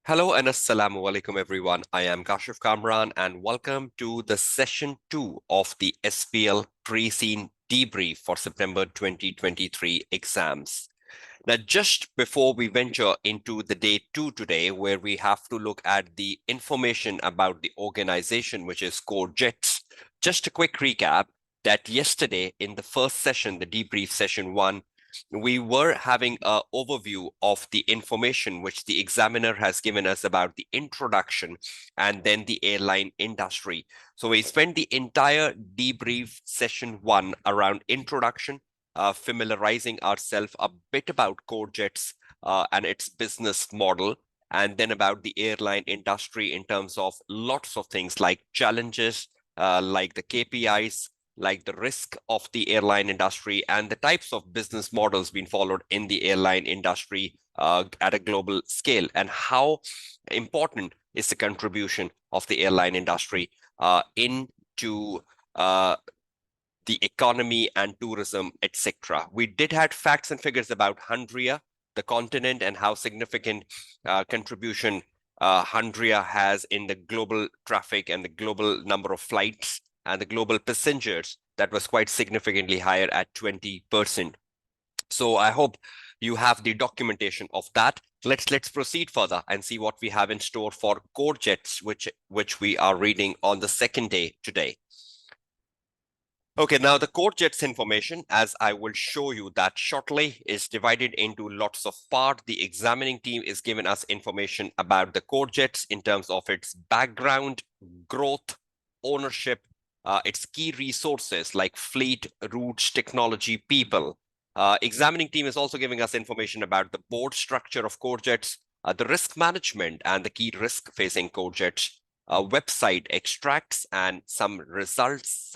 Hello and assalamu alaikum everyone. I am Kashif Kamran and welcome to the session 2 of the SBL pre-scene debrief for September 2023 exams. Now, just before we venture into the day 2 today, where we have to look at the information about the organization, which is Corjetz, just a quick recap that yesterday in the first session, the debrief session 1, we were having an overview of the information which the examiner has given us about the introduction and then the airline industry. So we spent the entire debrief session 1 around introduction, familiarizing ourselves a bit about Corjetz and its business model, and then about the airline industry in terms of lots of things like challenges, like the KPIs, like the risk of the airline industry and the types of business models being followed in the airline industry at a global scale, and how important is the contribution of the airline industry into the economy and tourism, etc. We did have facts and figures about Hungary, the continent, and how significant contribution Hungary has in the global traffic and the global number of flights and the global passengers. That was quite significantly higher at 20%. So I hope you have the documentation of that. Let's proceed further and see what we have in store for Corjetz, which we are reading on the second day today. Okay, now the Corjetz information, as I will show you that shortly, is divided into lots of parts. The examining team is giving us information about the Corjetz in terms of its background, growth, ownership, its key resources like fleet, routes, technology, people. Examining team is also giving us information about the board structure of Corjetz, the risk management and the key risk facing Corjetz, website extracts and some results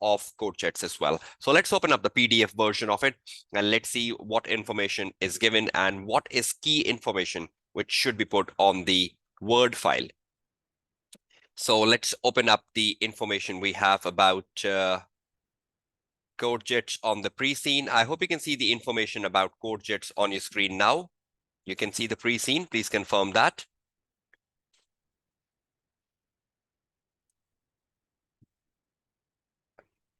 of Corjetz as well. So let's open up the PDF version of it and let's see what information is given and what is key information which should be put on the Word file. So let's open up the information we have about Corjetz on the pre-scene. I hope you can see the information about Corjetz on your screen now. You can see the pre-scene. Please confirm that.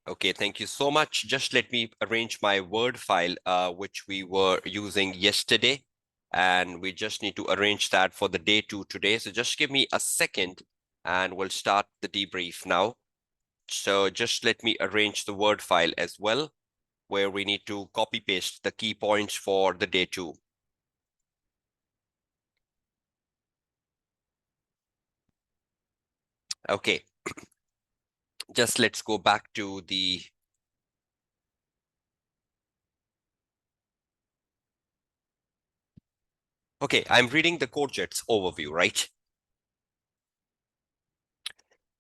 Okay, thank you so much. Just let me arrange my Word file, which we were using yesterday. And we just need to arrange that for the day 2 today. So just give me a second and we'll start the debrief now. So just let me arrange the Word file as well, where we need to copy paste the key points for the day 2. Okay. Just let's go back to the okay, I'm reading the Corjetz overview, right?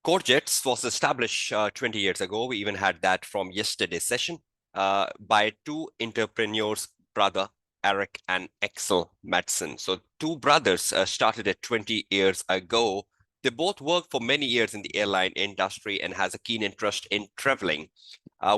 Corjetz was established 20 years ago. We even had that from yesterday's session by two entrepreneurs, brother Eric and Axel Madsen. So two brothers started it 20 years ago. They both worked for many years in the airline industry and has a keen interest in traveling.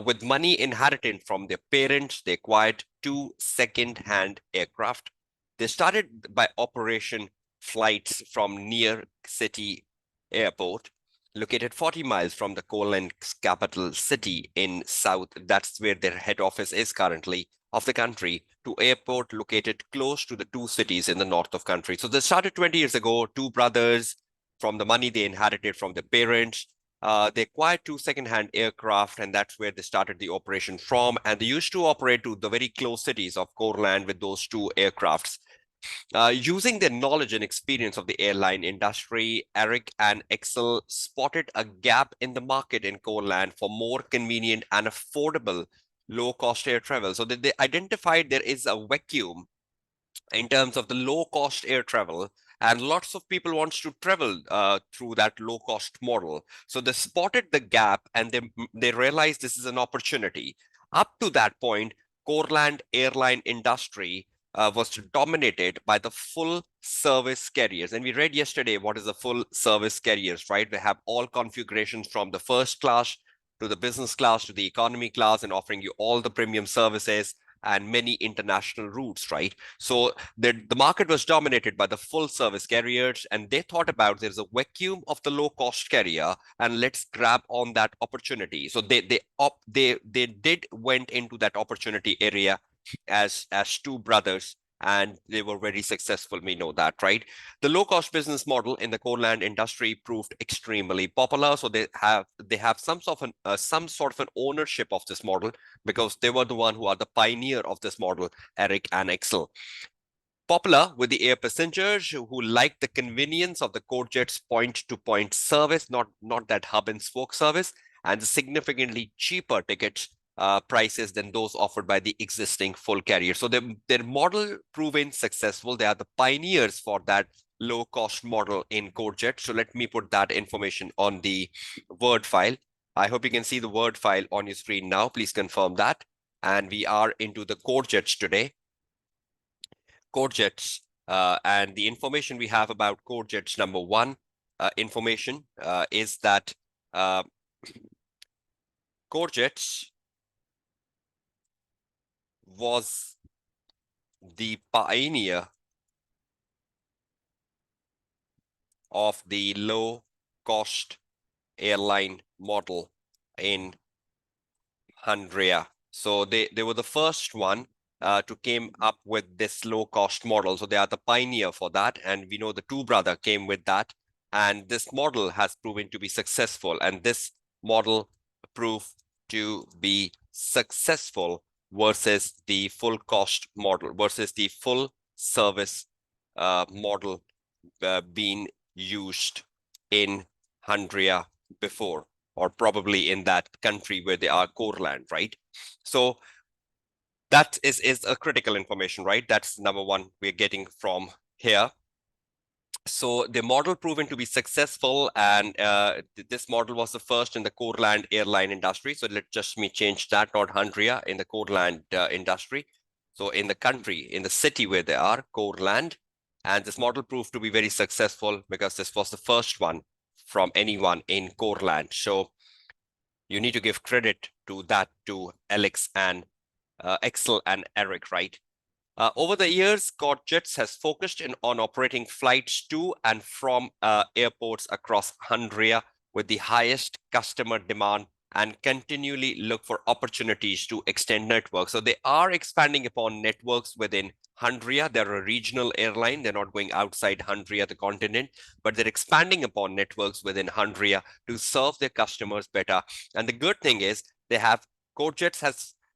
With money inherited from their parents, they acquired two second-hand aircraft. They started by operation flights from near city airport, located 40 miles from the Coal's capital city in south. That's where their head office is currently of the country, to airport located close to the two cities in the north of country. So they started 20 years ago, two brothers, from the money they inherited from their parents. They acquired two second-hand aircraft, and that's where they started the operation from. And they used to operate to the very close cities of Courland with those two aircrafts. Using their knowledge and experience of the airline industry, Eric and Axel spotted a gap in the market in Courland for more convenient and affordable low-cost air travel. So they identified there is a vacuum in terms of the low-cost air travel, and lots of people wants to travel through that low-cost model. So they spotted the gap and they realized this is an opportunity. Up to that point, Courland airline industry was dominated by the full service carriers. And we read yesterday what is the full service carriers, right? They have all configurations from the first class to the business class to the economy class and offering you all the premium services. and many international routes, right? So the market was dominated by the full service carriers, and they thought about there's a vacuum of the low cost carrier, and let's grab on that opportunity. So they went into that opportunity area as two brothers, and they were very successful. We know that, right? The low cost business model in the core land industry proved extremely popular. So they have some sort of an ownership of this model, because they were the one who are the pioneer of this model, Eric and Axel. Popular with the air passengers who like the convenience of the Corjetz point-to-point service, not that hub and spoke service, and the significantly cheaper tickets prices than those offered by the existing full carrier. So their model proven successful. They are the pioneers for that low-cost model in Corjetz. So let me put that information on the Word file. I hope you can see the Word file on your screen now. Please confirm that. And we are into the Corjetz today. Corjetz, and the information we have about Corjetz, number one information is that Corjetz was the pioneer of the low-cost airline model in Hungary. So they were the first one to came up with this low-cost model. So they are the pioneer for that. And we know the two brother came with that. And this model has proven to be successful. And this model proved to be successful versus the full cost model, versus the full service model being used in Hungary before, or probably in that country where they are core land, right? So that is a critical information, right? That's number one we're getting from here. So the model proven to be successful, and this model was the first in the core land airline industry. So let's just change that, not Hungary, in the core land industry. So in the country, in the city where they are, core land. And this model proved to be very successful because this was the first one from anyone in core land. So you need to give credit to that, to Alex and Axel and Eric, right? Over the years, Corjetz has focused on operating flights to and from airports across Hungary with the highest customer demand, and continually look for opportunities to extend networks. So they are expanding upon networks within Hungary. They're a regional airline. They're not going outside Hungary, the continent, but they're expanding upon networks within Hungary to serve their customers better. And the good thing is Corjetz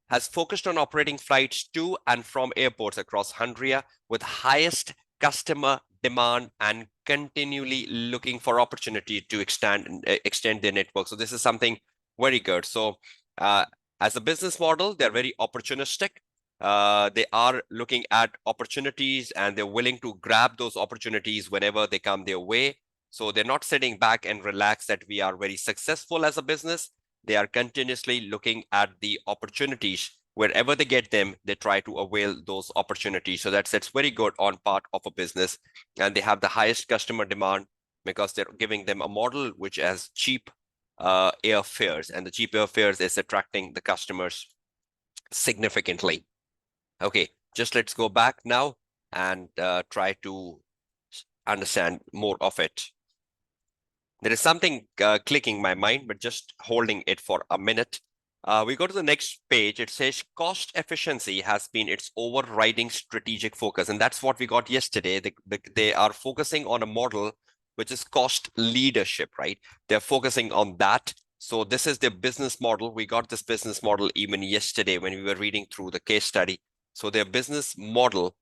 has focused on operating flights to and from airports across Hungary with highest customer demand, and continually looking for opportunity to extend their network. So this is something very good. So as a business model, they're very opportunistic. They are looking at opportunities, and they're willing to grab those opportunities whenever they come their way. So they're not sitting back and relaxed that we are very successful as a business. They are continuously looking at the opportunities. Wherever they get them, they try to avail those opportunities. So that's very good on part of a business. And they have the highest customer demand because they're giving them a model which has cheap airfares, and the cheap airfares is attracting the customers significantly. Okay, just let's go back now and try to understand more of it. There is something clicking my mind, but just holding it for a minute. We go to the next page. It says cost efficiency has been its overriding strategic focus. And that's what we got yesterday. They are focusing on a model which is cost leadership, right? They're focusing on that. So this is their business model. We got this business model even yesterday when we were reading through the case study. So their business model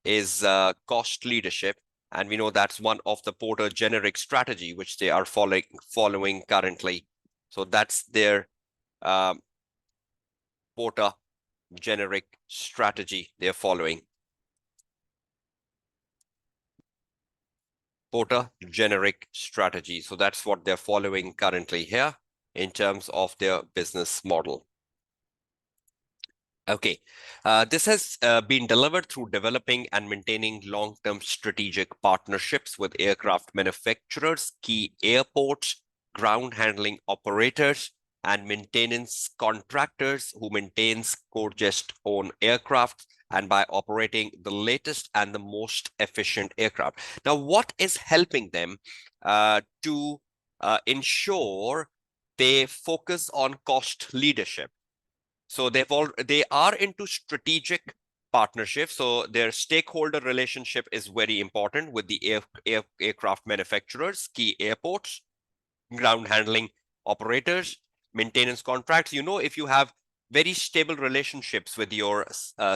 is cost leadership. And we know that's one of the Porter generic strategy, which they are following currently. So that's their Porter generic strategy they're following. Porter generic strategy. So that's what they're following currently here in terms of their business model. Okay, this has been delivered through developing and maintaining long-term strategic partnerships with aircraft manufacturers, key airports, ground handling operators, and maintenance contractors who maintains Corjetz own aircraft, and by operating the latest and the most efficient aircraft. Now, what is helping them to ensure they focus on cost leadership? So they are into strategic partnership. So their stakeholder relationship is very important with the aircraft manufacturers, key airports, ground handling operators, maintenance contracts. If you have very stable relationships with your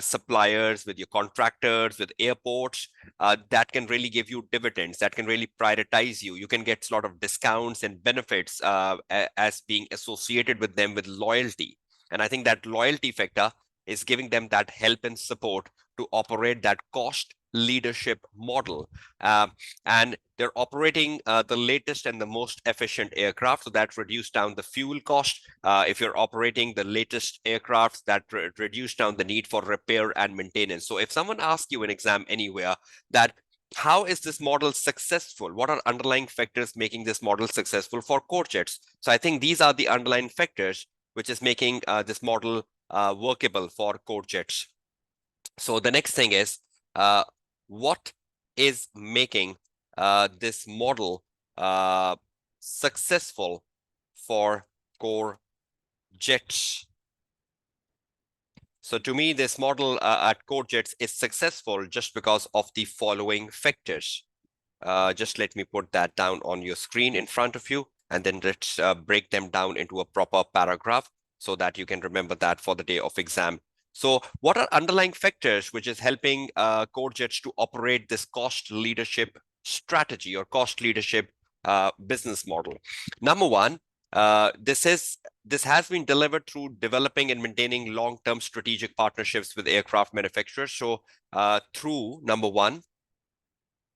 suppliers, with your contractors, with airports, that can really give you dividends, that can really prioritize you. You can get a lot of discounts and benefits as being associated with them with loyalty. And I think that loyalty factor is giving them that help and support to operate that cost leadership model. And they're operating the latest and the most efficient aircraft, so that reduced down the fuel cost. If you're operating the latest aircraft, that reduce down the need for repair and maintenance. So if someone asks you an exam anywhere that how is this model successful? What are underlying factors making this model successful for Corjetz? So I think these are the underlying factors which is making this model workable for Corjetz. So the next thing is what is making this model successful for Corjetz. So to me, this model at Corjetz is successful just because of the following factors. Just let me put that down on your screen in front of you, and then let's break them down into a proper paragraph so that you can remember that for the day of exam. So what are underlying factors which is helping Corjetz to operate this cost leadership strategy or cost leadership business model? Number one, this has been delivered through developing and maintaining long-term strategic partnerships with aircraft manufacturers. So through number one,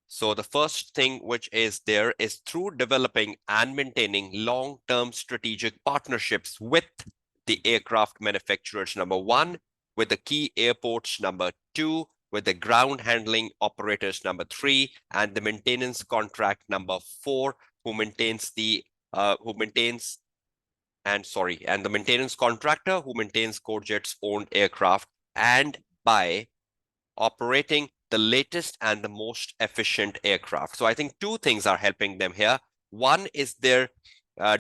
so the first thing which is there is through developing and maintaining long-term strategic partnerships with the aircraft manufacturers, number one, with the key airports, number two, with the ground handling operators, number three, and the maintenance contract, number four, and the maintenance contractor who maintains Corjetz's owned aircraft, and by operating the latest and the most efficient aircraft. So I think two things are helping them here. One is they're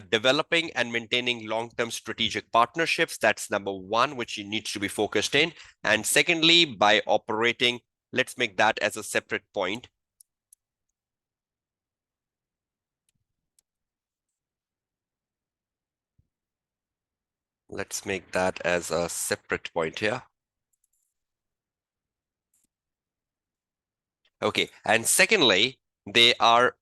developing and maintaining long-term strategic partnerships. That's number one, which needs to be focused in. And secondly, by operating, let's make that as a separate point. Let's make that as a separate point here. Okay, and secondly, they are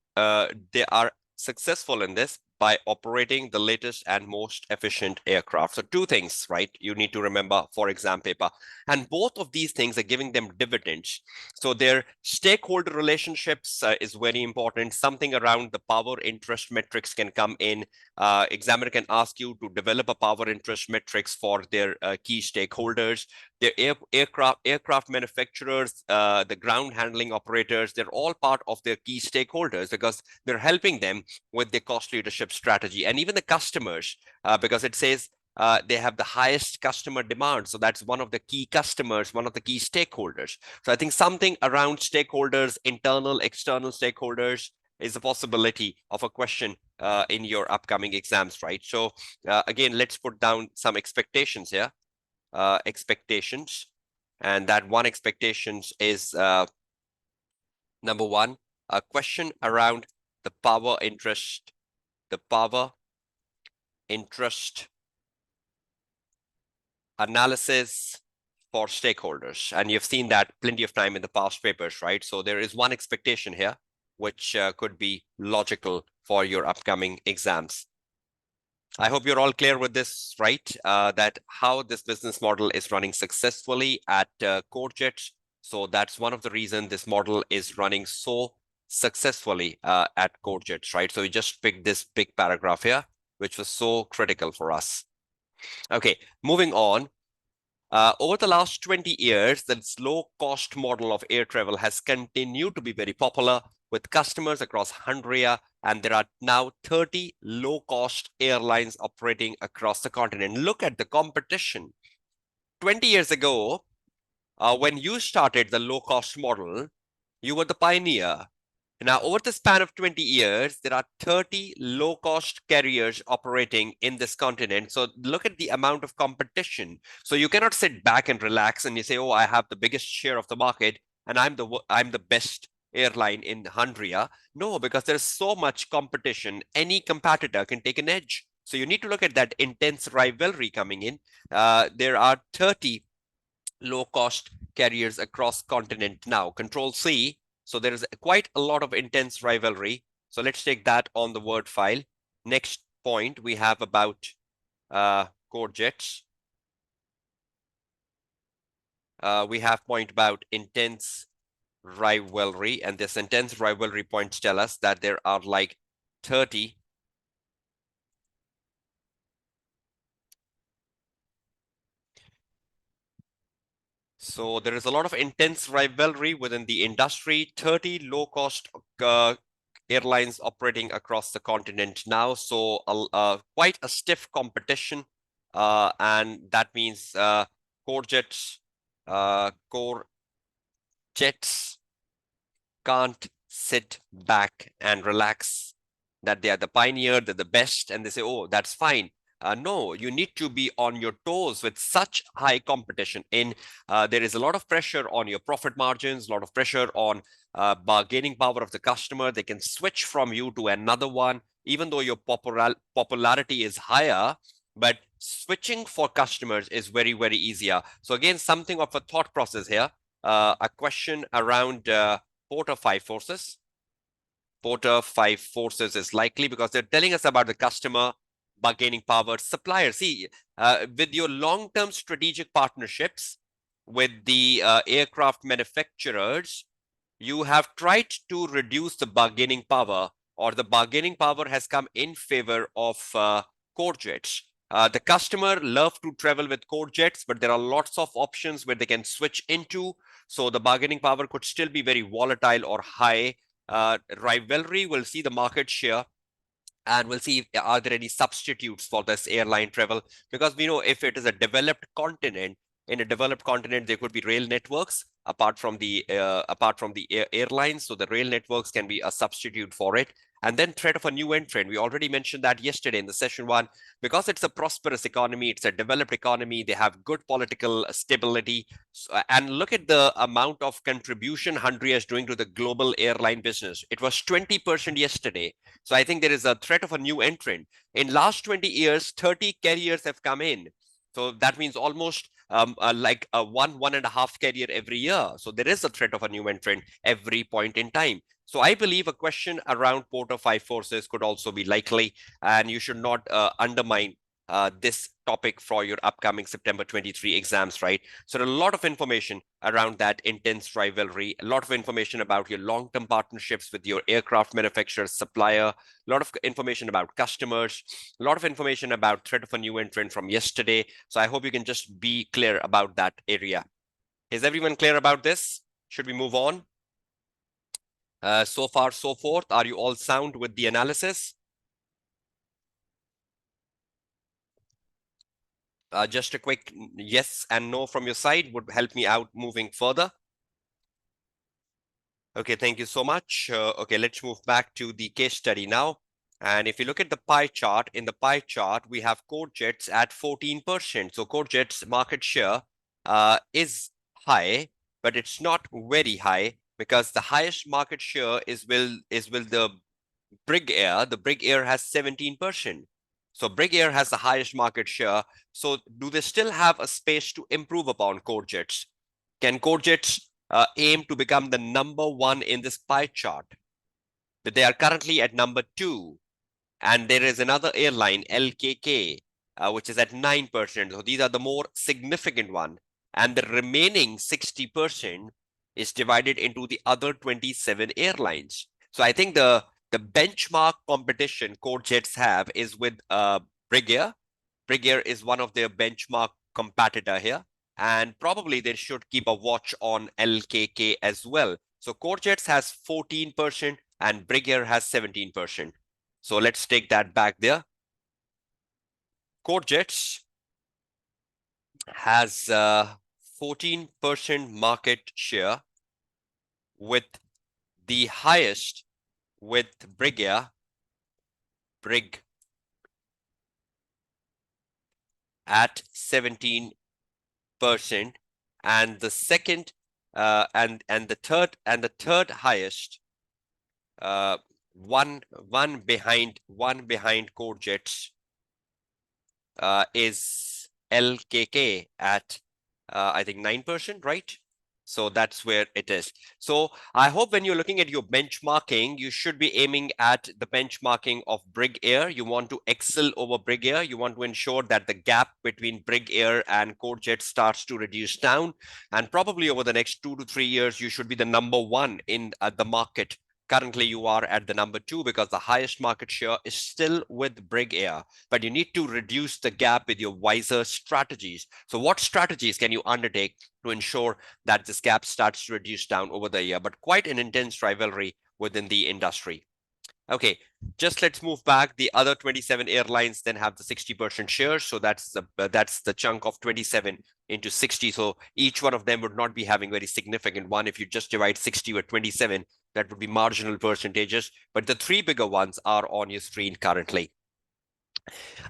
successful in this by operating the latest and most efficient aircraft. So two things, right? You need to remember for exam paper. And both of these things are giving them dividends. So their stakeholder relationships is very important. Something around the power interest metrics can come in. Examiner can ask you to develop a power interest metrics for their key stakeholders. Their aircraft manufacturers, the ground handling operators, they're all part of their key stakeholders because they're helping them with their cost leadership strategy. And even the customers, because it says they have the highest customer demand. So that's one of the key customers, one of the key stakeholders. So I think something around stakeholders, internal, external stakeholders, is a possibility of a question in your upcoming exams, right? So again, let's put down some expectations here. Expectations, and that one expectations is number one, a question around the power interest analysis for stakeholders. And you've seen that plenty of time in the past papers, right? So there is one expectation here which could be logical for your upcoming exams. I hope you're all clear with this, right? That how this business model is running successfully at Corjetz. So that's one of the reasons this model is running so successfully at Corjetz, right? So we just picked this big paragraph here, which was so critical for us. Okay, moving on. Over the last 20 years, the low-cost model of air travel has continued to be very popular with customers across Hungary, and there are now 30 low-cost airlines operating across the continent. Look at the competition. 20 years ago, when you started the low-cost model, you were the pioneer. Now, over the span of 20 years, there are 30 low-cost carriers operating in this continent. So look at the amount of competition. So you cannot sit back and relax and you say, oh, I have the biggest share of the market and I'm the best airline in Handria. No, because there's so much competition. Any competitor can take an edge. So you need to look at that intense rivalry coming in. There are 30 low-cost carriers across continent now. Control C. So there is quite a lot of intense rivalry. So let's take that on the word file. Next point we have about Corjetz. We have point about intense rivalry, and this intense rivalry points tell us that there are like 30 So there is a lot of intense rivalry within the industry. 30 low-cost airlines operating across the continent now. So quite a stiff competition. And that means Corjetz can't sit back and relax that they are the pioneer, they're the best, and they say, oh, that's fine. No, you need to be on your toes with such high competition. There is a lot of pressure on your profit margins, a lot of pressure on bargaining power of the customer. They can switch from you to another one, even though your popularity is higher. But switching for customers is very, very easier. So again, something of a thought process here. A question around Porter 5 forces. Porter 5 forces is likely because they're telling us about the customer bargaining power supplier. See, with your long-term strategic partnerships with the aircraft manufacturers, you have tried to reduce the bargaining power, or the bargaining power has come in favor of Corjetz. The customer love to travel with Corjetz, but there are lots of options where they can switch into. So the bargaining power could still be very volatile or high. Rivalry will see the market share, and we'll see are there any substitutes for this airline travel, because we know if it is a developed continent, in a developed continent there could be rail networks apart from the airlines, so the rail networks can be a substitute for it. And then threat of a new entrant, we already mentioned that yesterday in the session one, because it's a prosperous economy, it's a developed economy, they have good political stability. And look at the amount of contribution Handria is doing to the global airline business. It was 20% yesterday. So I think there is a threat of a new entrant. In last 20 years, 30 carriers have come in. So that means almost like a one and a half carrier every year. So there is a threat of a new entrant every point in time. So I believe a question around Porter 5 forces could also be likely, and you should not undermine this topic for your upcoming September 23 exams, right? So a lot of information around that intense rivalry, a lot of information about your long-term partnerships with your aircraft manufacturer, supplier, a lot of information about customers, a lot of information about threat of a new entrant from yesterday. So I hope you can just be clear about that area. Is everyone clear about this? Should we move on? So far, so forth. Are you all sound with the analysis? Just a quick yes and no from your side would help me out moving further. Okay, thank you so much. Okay, let's move back to the case study now. And if you look at the pie chart, in the pie chart, we have Corjetz at 14%. So Corjetz market share is high, but it's not very high, because the highest market share is with the Brig Air. The Brig Air has 17%. So Brig Air has the highest market share. So do they still have a space to improve upon Corjetz? Can Corjetz aim to become the number one in this pie chart? But they are currently at number 2. And there is another airline, LKK, which is at 9%. So these are the more significant one. And the remaining 60% is divided into the other 27 airlines. So I think the benchmark competition Corjetz have is with Brig Air. Brig Air is one of their benchmark competitor here. And probably they should keep a watch on LKK as well. So Corjetz has 14%, and Brig Air has 17%. So let's take that back there. Corjetz has 14% market share, with the highest with Brig Air, Brig at 17%, and the second and the third highest, one behind Corjetz, is LKK at I think 9%, right? So that's where it is. So I hope when you're looking at your benchmarking, you should be aiming at the benchmarking of Brig Air. You want to excel over Brig Air. You want to ensure that the gap between Brig Air and Corjetz starts to reduce down. And probably over the next 2 to 3 years, you should be the number one in the market. Currently, you are at the number two because the highest market share is still with Brig Air. But you need to reduce the gap with your wiser strategies. So what strategies can you undertake to ensure that this gap starts to reduce down over the year? But quite an intense rivalry within the industry. Okay, just let's move back. The other 27 airlines then have the 60% share. So that's the chunk of 27 into 60. So each one of them would not be having very significant one. If you just divide 60 with 27, that would be marginal percentages. But the three bigger ones are on your screen currently.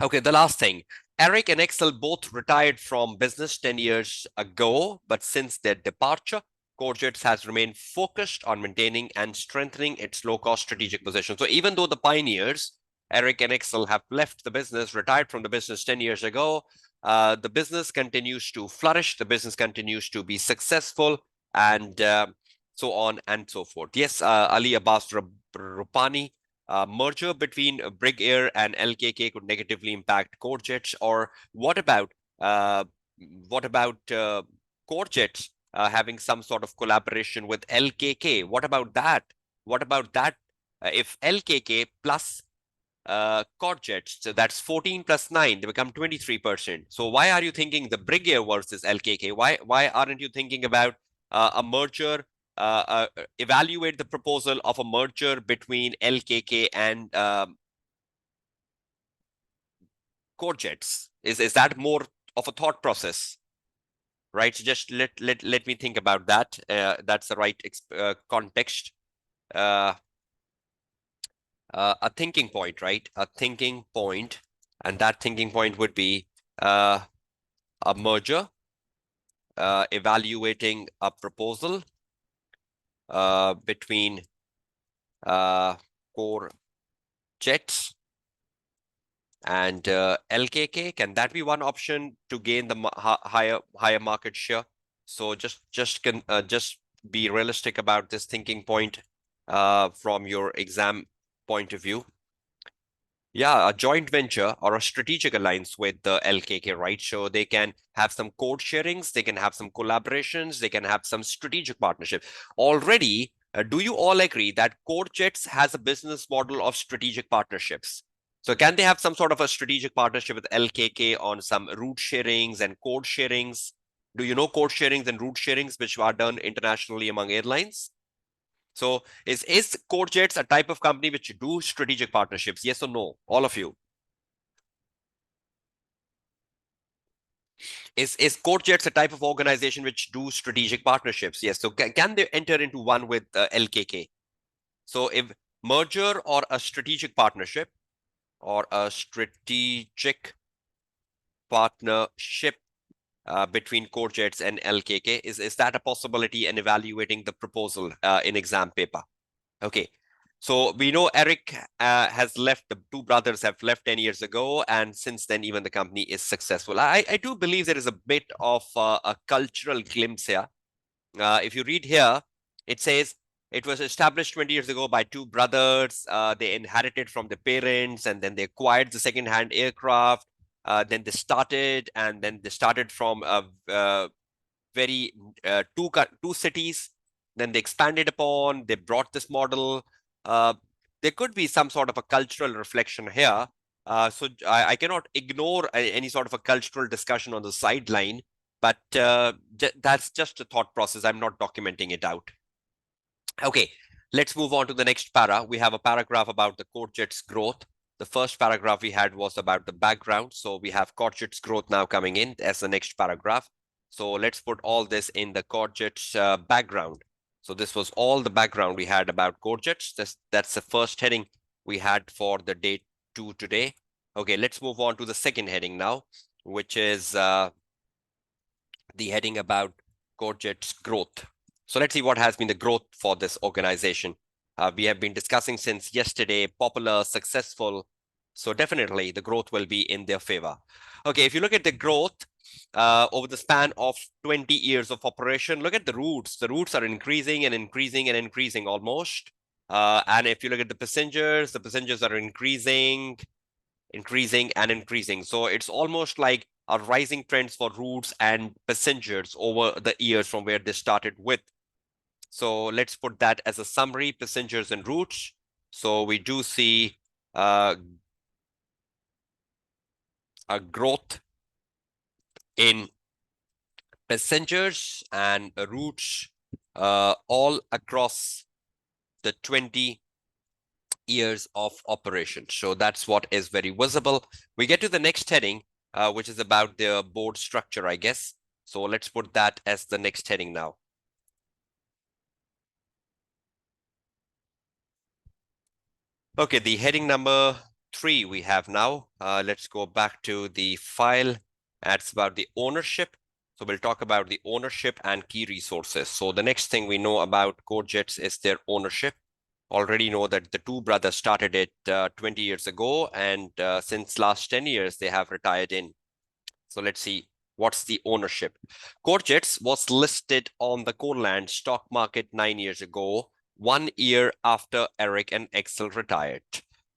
Okay, the last thing. Eric and Excel both retired from business 10 years ago, but since their departure, Corjetz has remained focused on maintaining and strengthening its low-cost strategic position. So even though the pioneers, Eric and Excel, have left the business, retired from the business 10 years ago, the business continues to flourish, the business continues to be successful, and so on and so forth. Yes, Ali Abbas Rupani, merger between Brig Air and LKK could negatively impact Corjetz. Or what about Corjetz having some sort of collaboration with LKK? What about that? What about that? If LKK plus Corjetz, so that's 14 plus 9, they become 23%. So why are you thinking the Brig Air versus LKK? Why aren't you thinking about a merger? Evaluate the proposal of a merger between LKK and Corjetz. Is that more of a thought process, right? So just let me think about that. That's the right context. A thinking point, right? A thinking point, and that thinking point would be a merger, evaluating a proposal between Corjetz and LKK. Can that be one option to gain the higher market share? So just be realistic about this thinking point from your exam point of view. Yeah, a joint venture or a strategic alliance with the LKK, right? So they can have some code sharings, they can have some collaborations, they can have some strategic partnership. Already, do you all agree that Corjetz has a business model of strategic partnerships? So can they have some sort of a strategic partnership with LKK on some route sharings and code sharings? Do you know code sharings and route sharings which are done internationally among airlines? So is Corjetz a type of company which do strategic partnerships? Yes or no? All of you. Is Corjetz a type of organization which do strategic partnerships? Yes. So can they enter into one with LKK? So if merger or a strategic partnership between Corjetz and LKK, is that a possibility in evaluating the proposal in exam paper? Okay. So we know Eric has left, the two brothers have left 10 years ago, and since then, even the company is successful. I do believe there is a bit of a cultural glimpse here. If you read here, it says it was established 20 years ago by two brothers. They inherited from their parents, and then they acquired the second-hand aircraft. Then they started from very two cities. Then they expanded upon, they brought this model. There could be some sort of a cultural reflection here. So I cannot ignore any sort of a cultural discussion on the sideline, but that's just a thought process. I'm not documenting it out. Okay, Let's move on to the next para. We have a paragraph about the Corjetz growth. The first paragraph we had was about the background. So we have Corjetz growth now coming in as the next paragraph. So let's put all this in the Corjetz background. So this was all the background we had about Corjetz. That's the first heading we had for the day 2 today. Okay, let's move on to the second heading now, which is the heading about Corjetz growth. So let's see what has been the growth for this organization. We have been discussing since yesterday, popular, successful. So definitely the growth will be in their favor. Okay, if you look at the growth over the span of 20 years of operation, look at the roots. The roots are increasing and increasing and increasing almost. And if you look at the passengers are increasing and increasing. So it's almost like a rising trends for routes and passengers over the years from where they started with. So let's put that as a summary, passengers and routes. So we do see a growth in passengers and routes all across the 20 years of operation. So that's what is very visible. We get to the next heading, which is about the board structure, I guess. So let's put that as the next heading now. Okay, the heading number 3 we have now. Let's go back to the file. That's about the ownership. So we'll talk about the ownership and key resources. So the next thing we know about Corjetz is their ownership. Already know that the two brothers started it 20 years ago, and since last 10 years, they have retired in. So let's see what's the ownership. Corjetz was listed on the Courland stock market 9 years ago, 1 year after Eric and Axel retired.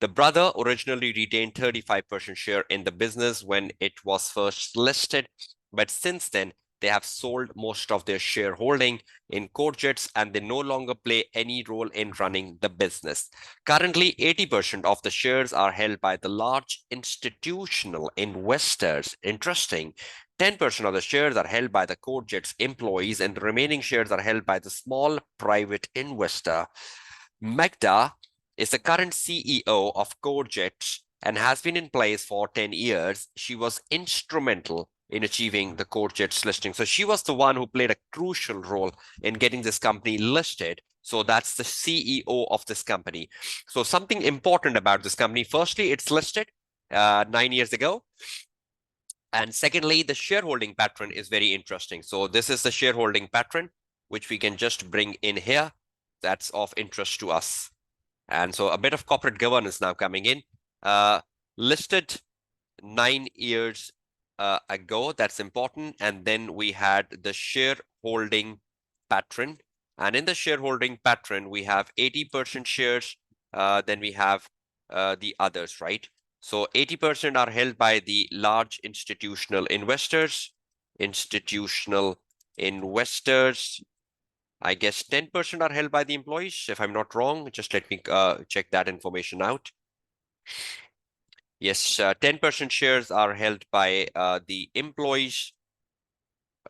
The brother originally retained 35% share in the business when it was first listed, but since then, they have sold most of their shareholding in Corjetz and they no longer play any role in running the business. Currently, 80% of the shares are held by the large institutional investors. Interesting. 10% of the shares are held by the Corjetz employees and the remaining shares are held by the small private investor. Magda is the current CEO of Corjetz and has been in place for 10 years. She was instrumental in achieving the Corjetz listing. So she was the one who played a crucial role in getting this company listed. So that's the CEO of this company. So something important about this company. Firstly, it's listed 9 years ago. And secondly, the shareholding pattern is very interesting. So this is the shareholding pattern, which we can just bring in here. That's of interest to us. And so a bit of corporate governance now coming in. Listed 9 years ago, that's important. And then we had the shareholding pattern. And in the shareholding pattern, we have 80% shares. Then we have the others, right? So 80% are held by the large institutional investors. Institutional investors. I guess 10% are held by the employees, if I'm not wrong. Just let me check that information out. Yes, 10% shares are held by the employees,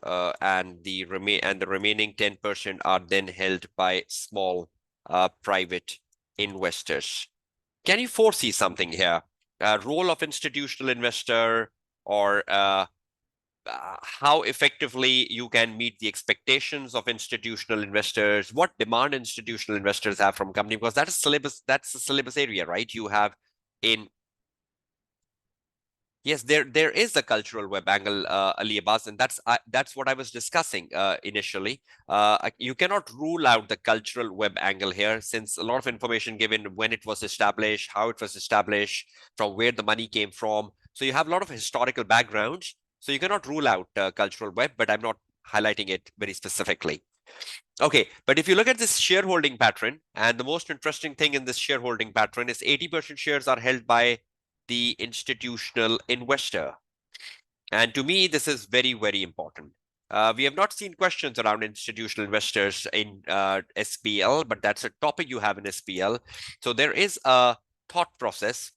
and the remaining 10% are then held by small private investors. Can you foresee something here? Role of institutional investor, or how effectively you can meet the expectations of institutional investors, what demand institutional investors have from company, because that's the syllabus area, right? You have in Yes, there is a cultural web angle, Ali Abbas, and that's what I was discussing initially. You cannot rule out the cultural web angle here, since a lot of information given when it was established, how it was established, from where the money came from. So you have a lot of historical backgrounds. So you cannot rule out cultural web, but I'm not highlighting it very specifically. Okay, but if you look at this shareholding pattern, and the most interesting thing in this shareholding pattern is 80% shares are held by the institutional investor. And to me, this is very, very important. We have not seen questions around institutional investors in SBL, but that's a topic you have in SBL. So there is a thought process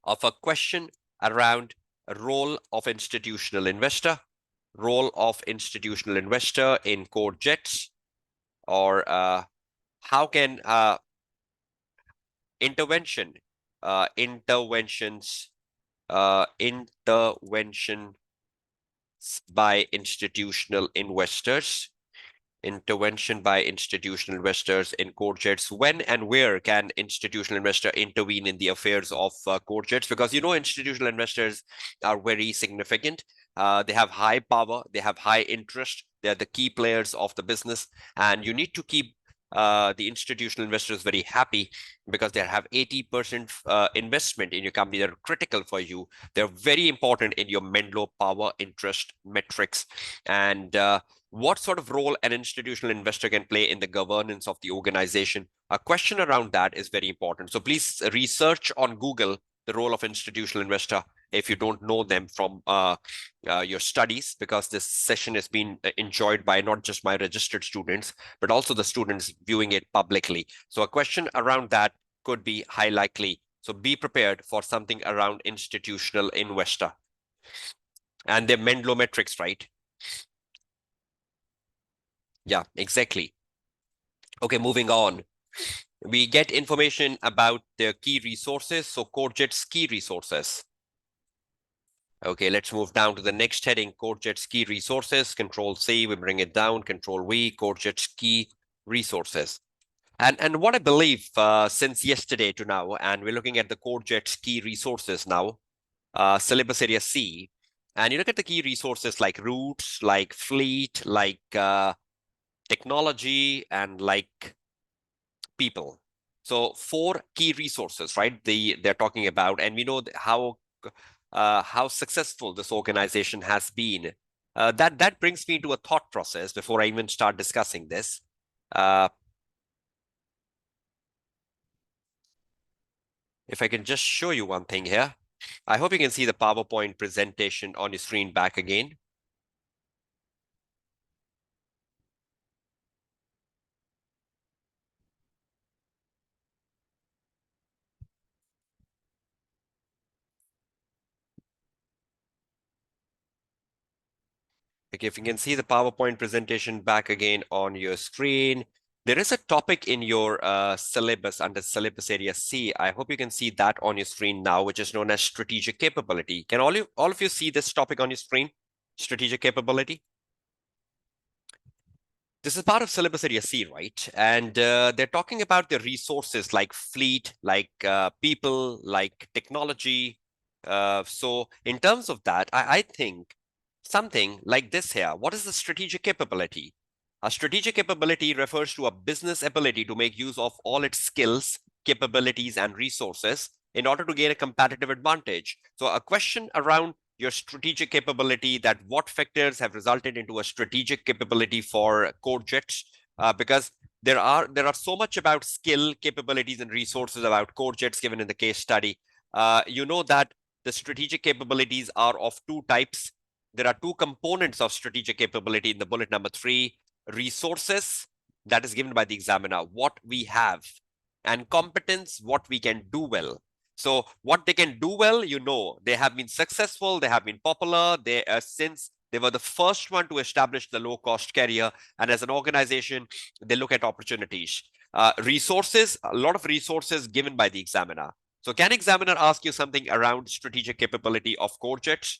of a question around a role of institutional investor, role of institutional investor in Corjetz, or how can interventions by institutional investors intervention by institutional investors in Corjetz. When and where can institutional investor intervene in the affairs of Corjetz? Because institutional investors are very significant. They have high power, they have high interest, they're the key players of the business, and you need to keep the institutional investors very happy because they have 80% investment in your company that are critical for you. They're very important in your Menlo power interest metrics. And what sort of role an institutional investor can play in the governance of the organization? A question around that is very important. So please research on Google the role of institutional investor if you don't know them from your studies, because this session has been enjoyed by not just my registered students, but also the students viewing it publicly. So a question around that could be high likely. So be prepared for something around institutional investor and their Menlo metrics, right? Yeah, exactly. Okay, moving on. We get information about the key resources. So Corjetz key resources. Okay, let's move down to the next heading, Corjetz key resources. Control C, we bring it down. Control V, Corjetz key resources. And what I believe since yesterday to now, and we're looking at the Corjetz key resources now, syllabus area C, and you look at the key resources like routes, like fleet, like technology, and like people. So 4 key resources, right? They're talking about, and we know how successful this organization has been. That brings me to a thought process before I even start discussing this. If I can just show you one thing here. I hope you can see the PowerPoint presentation on your screen back again. Okay, if you can see the PowerPoint presentation back again on your screen, there is a topic in your syllabus under syllabus area C. I hope you can see that on your screen now, which is known as strategic capability. Can all of you see this topic on your screen? Strategic capability? This is part of syllabus area C, right? And they're talking about the resources like fleet, like people, like technology. So in terms of that, I think something like this here. What is the strategic capability? A strategic capability refers to a business ability to make use of all its skills, capabilities, and resources in order to gain a competitive advantage. So a question around your strategic capability, that what factors have resulted into a strategic capability for Corjetz, because there are so much about skill, capabilities, and resources about Corjetz given in the case study. You know that the strategic capabilities are of 2 types. There are 2 components of strategic capability in the bullet number 3: resources, that is given by the examiner, what we have, and competence, what we can do well. So what they can do well, they have been successful, they have been popular, since they were the first one to establish the low-cost carrier, and as an organization, they look at opportunities. Resources, a lot of resources given by the examiner. So can examiner ask you something around strategic capability of Corjetz?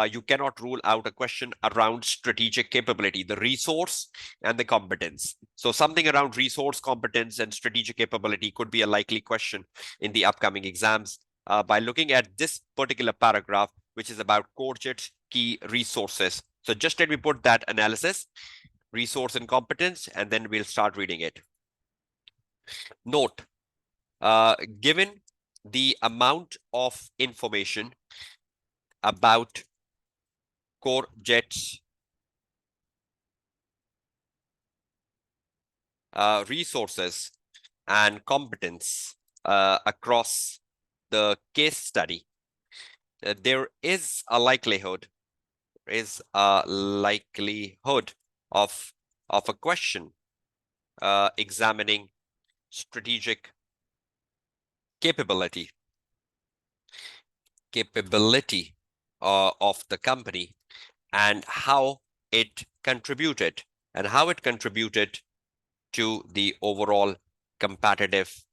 You cannot rule out a question around strategic capability, the resource and the competence. So something around resource, competence, and strategic capability could be a likely question in the upcoming exams by looking at this particular paragraph, which is about Corjetz key resources. So just let me put that analysis, resource and competence, and then we'll start reading it. Note, given the amount of information about Corjetz resources and competence across the case study, there is a likelihood of a question examining strategic capability of the company and how it contributed to the overall competitive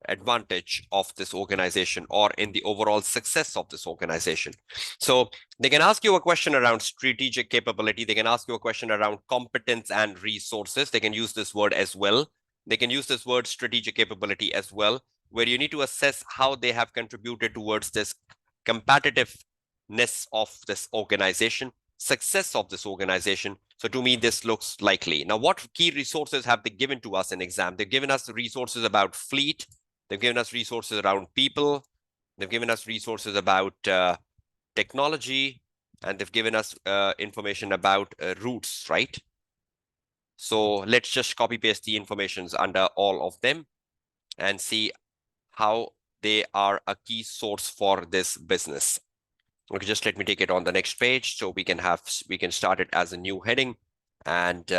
advantage of this organization or in the overall success of this organization. So they can ask you a question around strategic capability. They can ask you a question around competence and resources. They can use this word as well. They can use this word strategic capability as well, where you need to assess how they have contributed towards this competitiveness of this organization, success of this organization. So to me, this looks likely. Now, what key resources have they given to us in exam? They've given us resources about fleet. They've given us resources around people. They've given us resources about technology, and they've given us information about routes, right? So let's just copy paste the informations under all of them and see how they are a key source for this business. Okay, just let me take it on the next page so we can start it as a new heading, and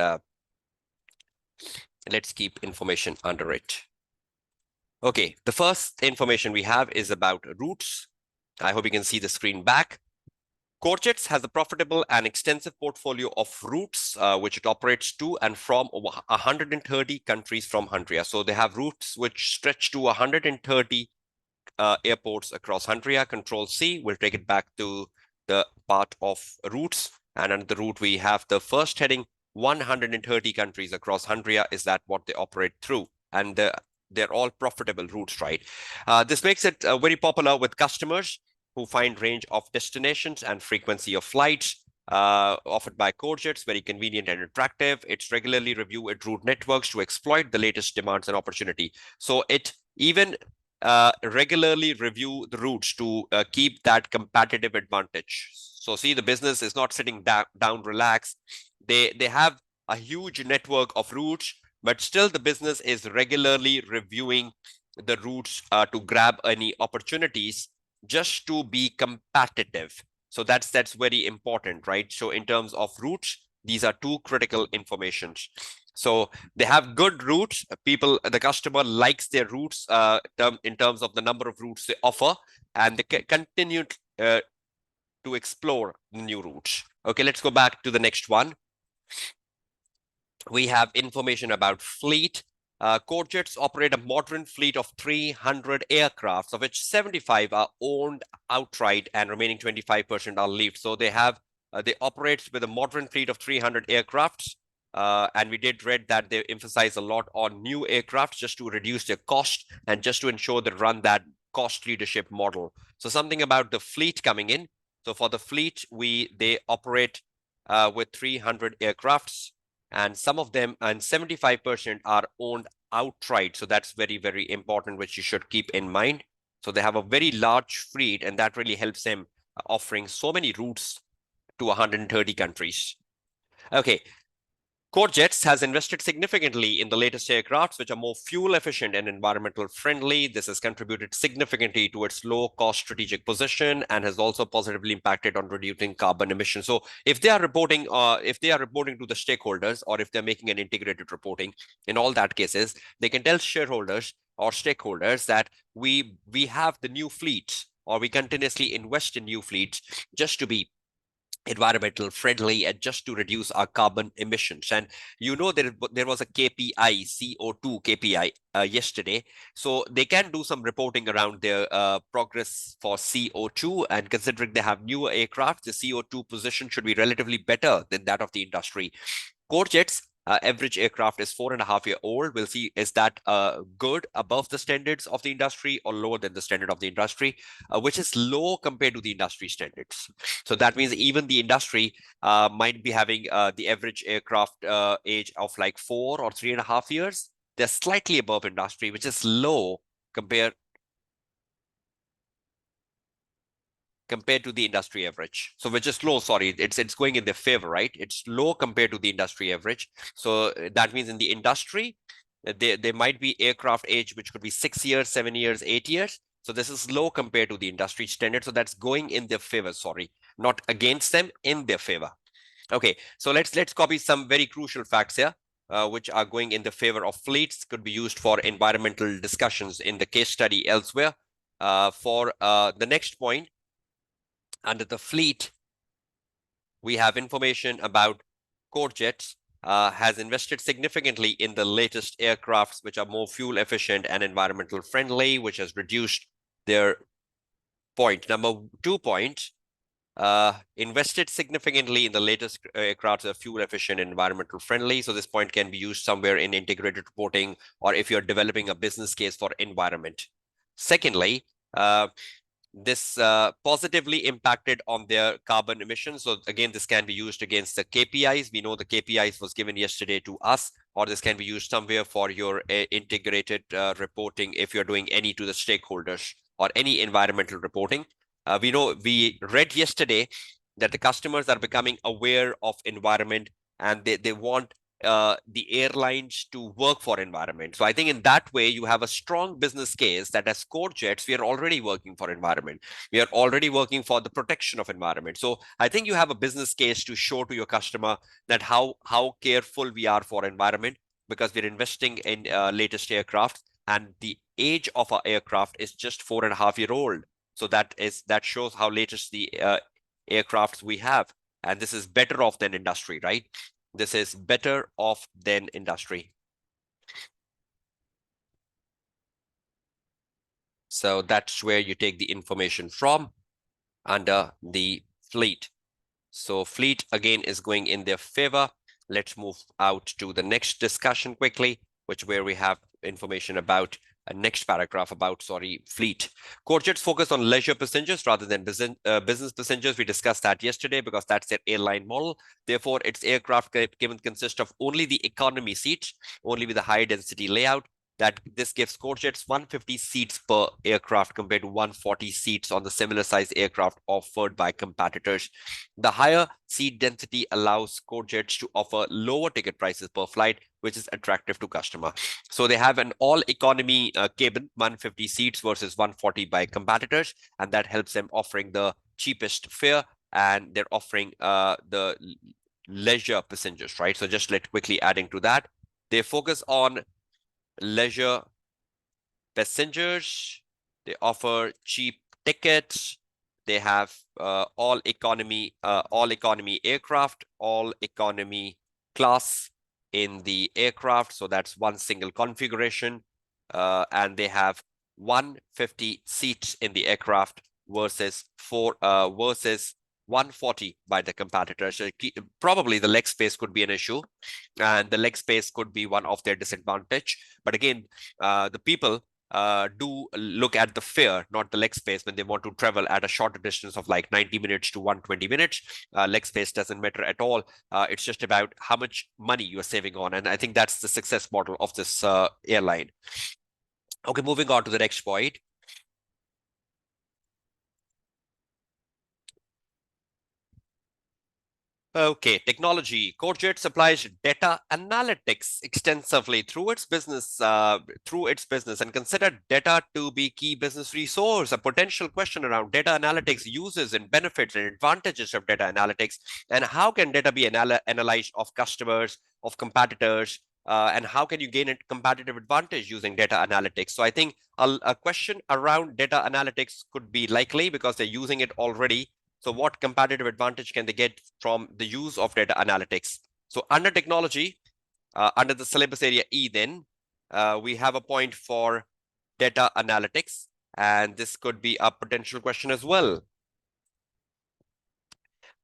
let's keep information under it. Okay, the first information we have is about routes. I hope you can see the screen back. Corjetz has a profitable and extensive portfolio of routes, which it operates to and from over 130 countries from Hungary. So they have routes which stretch to 130 airports across Hungary. Control C will take it back to the part of routes. And under the route, we have the first heading, 130 countries across Hungary. Is that what they operate through? And they're all profitable routes, right? This makes it very popular with customers who find range of destinations and frequency of flights offered by Corjetz very convenient and attractive. It's regularly review its route networks to exploit the latest demands and opportunity. So it even regularly review the routes to keep that competitive advantage. So see, the business is not sitting down relaxed. They have a huge network of routes, but still the business is regularly reviewing the routes to grab any opportunities just to be competitive. So that's very important, right? So in terms of routes, these are two critical informations. So they have good routes. The customer likes their routes in terms of the number of routes they offer, and they continue to explore new routes. Okay, let's go back to the next one. We have information about fleet. Corjetz operate a modern fleet of 300 aircrafts, of which 75 are owned outright and remaining 25% are leased. So they operate with a modern fleet of 300 aircrafts. And we did read that they emphasize a lot on new aircraft just to reduce their cost and just to ensure they run that cost leadership model. So something about the fleet coming in. So for the fleet, they operate with 300 aircrafts, and some of them, and 75% are owned outright. So that's very, very important, which you should keep in mind. So they have a very large fleet, and that really helps them offering so many routes to 130 countries. Okay. Corjetz has invested significantly in the latest aircrafts, which are more fuel efficient and environmental friendly. This has contributed significantly to its low cost strategic position and has also positively impacted on reducing carbon emissions. So if they are reporting to the stakeholders, or if they're making an integrated reporting, in all that cases, they can tell shareholders or stakeholders that we have the new fleets, or we continuously invest in new fleets just to be environmental friendly and just to reduce our carbon emissions. And there was a KPI, CO2 KPI yesterday. So they can do some reporting around their progress for CO2, and considering they have newer aircraft, the CO2 position should be relatively better than that of the industry. Corjetz average aircraft is 4.5 years old. We'll see, is that good, above the standards of the industry, or lower than the standard of the industry, which is low compared to the industry standards. So that means even the industry might be having the average aircraft age of like 4 or 3.5 years. They're slightly above industry, which is low compared to the industry average. So which is low, sorry, it's going in their favor, right? It's low compared to the industry average. So that means in the industry, there might be aircraft age, which could be 6 years, 7 years, 8 years. So this is low compared to the industry standard. So that's going in their favor, sorry, not against them, in their favor. Okay, so let's copy some very crucial facts here, which are going in the favor of fleets, could be used for environmental discussions in the case study elsewhere. For the next point, under the fleet, we have information about Corjetz. has invested significantly in the latest aircrafts, which are more fuel efficient and environmental friendly, which has reduced their point. Number 2 point, invested significantly in the latest aircrafts that are fuel efficient and environmental friendly. So this point can be used somewhere in integrated reporting or if you're developing a business case for environment. Secondly, this positively impacted on their carbon emissions. So again, this can be used against the KPIs. We know the KPIs was given yesterday to us, or this can be used somewhere for your integrated reporting if you're doing any to the stakeholders or any environmental reporting. We read yesterday that the customers are becoming aware of environment and they want the airlines to work for environment. So I think in that way, you have a strong business case that as Corjetz, we are already working for environment. We are already working for the protection of environment. So I think you have a business case to show to your customer that how careful we are for environment because we're investing in latest aircraft and the age of our aircraft is just 4.5 years old. So that shows how latest the aircrafts we have. And this is better off than industry, right? This is better off than industry. So that's where you take the information from under the fleet. So fleet again is going in their favor. Let's move out to the next discussion quickly, where we have information about next paragraph about, fleet. Corjetz focus on leisure passengers rather than business passengers. We discussed that yesterday because that's their airline model. Therefore, its aircraft consist of only the economy seats, only with a high density layout. That this gives Corjetz 150 seats per aircraft compared to 140 seats on the similar size aircraft offered by competitors. The higher seat density allows Corjetz to offer lower ticket prices per flight, which is attractive to customer. So they have an all economy cabin, 150 seats versus 140 by competitors, and that helps them offering the cheapest fare, and they're offering the leisure passengers, right? So just quickly adding to that, they focus on leisure passengers. They offer cheap tickets. They have all economy aircraft, all economy class in the aircraft. So that's one single configuration. And they have 150 seats in the aircraft versus 140 by the competitor. So probably the leg space could be an issue, and the leg space could be one of their disadvantage. But again, the people do look at the fare, not the leg space, when they want to travel at a shorter distance of like 90 minutes to 120 minutes. Leg space doesn't matter at all. It's just about how much money you're saving on. And I think that's the success model of this airline. Okay, moving on to the next point. Okay, technology. Corjetz applies data analytics extensively through its business, and consider data to be key business resource. A potential question around data analytics uses and benefits and advantages of data analytics, and how can data be analyzed of customers, of competitors, and how can you gain a competitive advantage using data analytics? So I think a question around data analytics could be likely because they're using it already. So what competitive advantage can they get from the use of data analytics? So under technology, under the syllabus area E, then we have a point for data analytics, and this could be a potential question as well.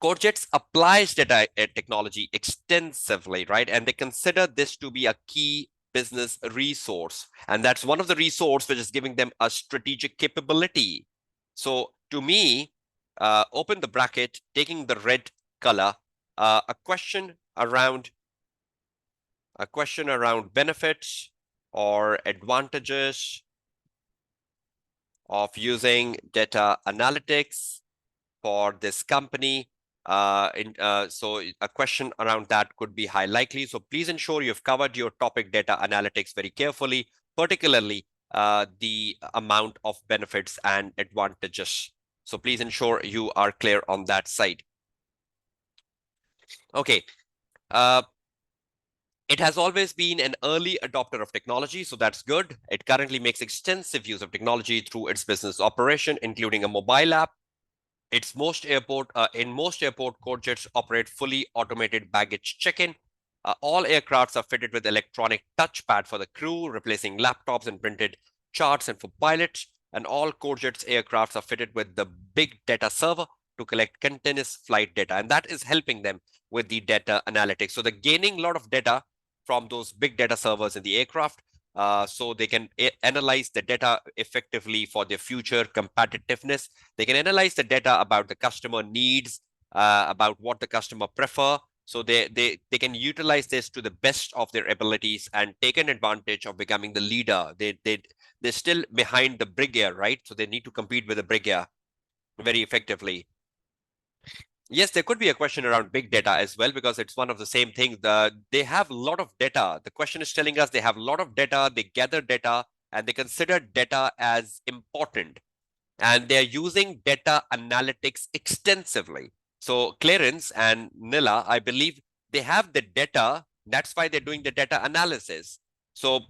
Corjetz applies data technology extensively, right? And they consider this to be a key business resource. And that's one of the resources which is giving them a strategic capability. So to me, open the bracket, taking the red color, a question around benefits or advantages of using data analytics for this company. So a question around that could be high likely. So please ensure you've covered your topic data analytics very carefully, particularly the amount of benefits and advantages. So please ensure you are clear on that side. Okay. It has always been an early adopter of technology, so that's good. It currently makes extensive use of technology through its business operation, including a mobile app. In most airport, Corjetz operate fully automated baggage check-in, All aircrafts are fitted with electronic touchpad for the crew, replacing laptops and printed charts and for pilots. And all Corjetz aircrafts are fitted with the big data server to collect continuous flight data. And that is helping them with the data analytics. So they're gaining a lot of data from those big data servers in the aircraft. So they can analyze the data effectively for their future competitiveness. They can analyze the data about the customer needs, about what the customer prefer. So they can utilize this to the best of their abilities and take an advantage of becoming the leader. They're still behind the big air, right? So they need to compete with the big air very effectively. Yes, there could be a question around big data as well, because it's one of the same things. They have a lot of data. The question is telling us they have a lot of data, they gather data, and they consider data as important. And they're using data analytics extensively. So Clarence and Nila, I believe they have the data. That's why they're doing the data analysis. So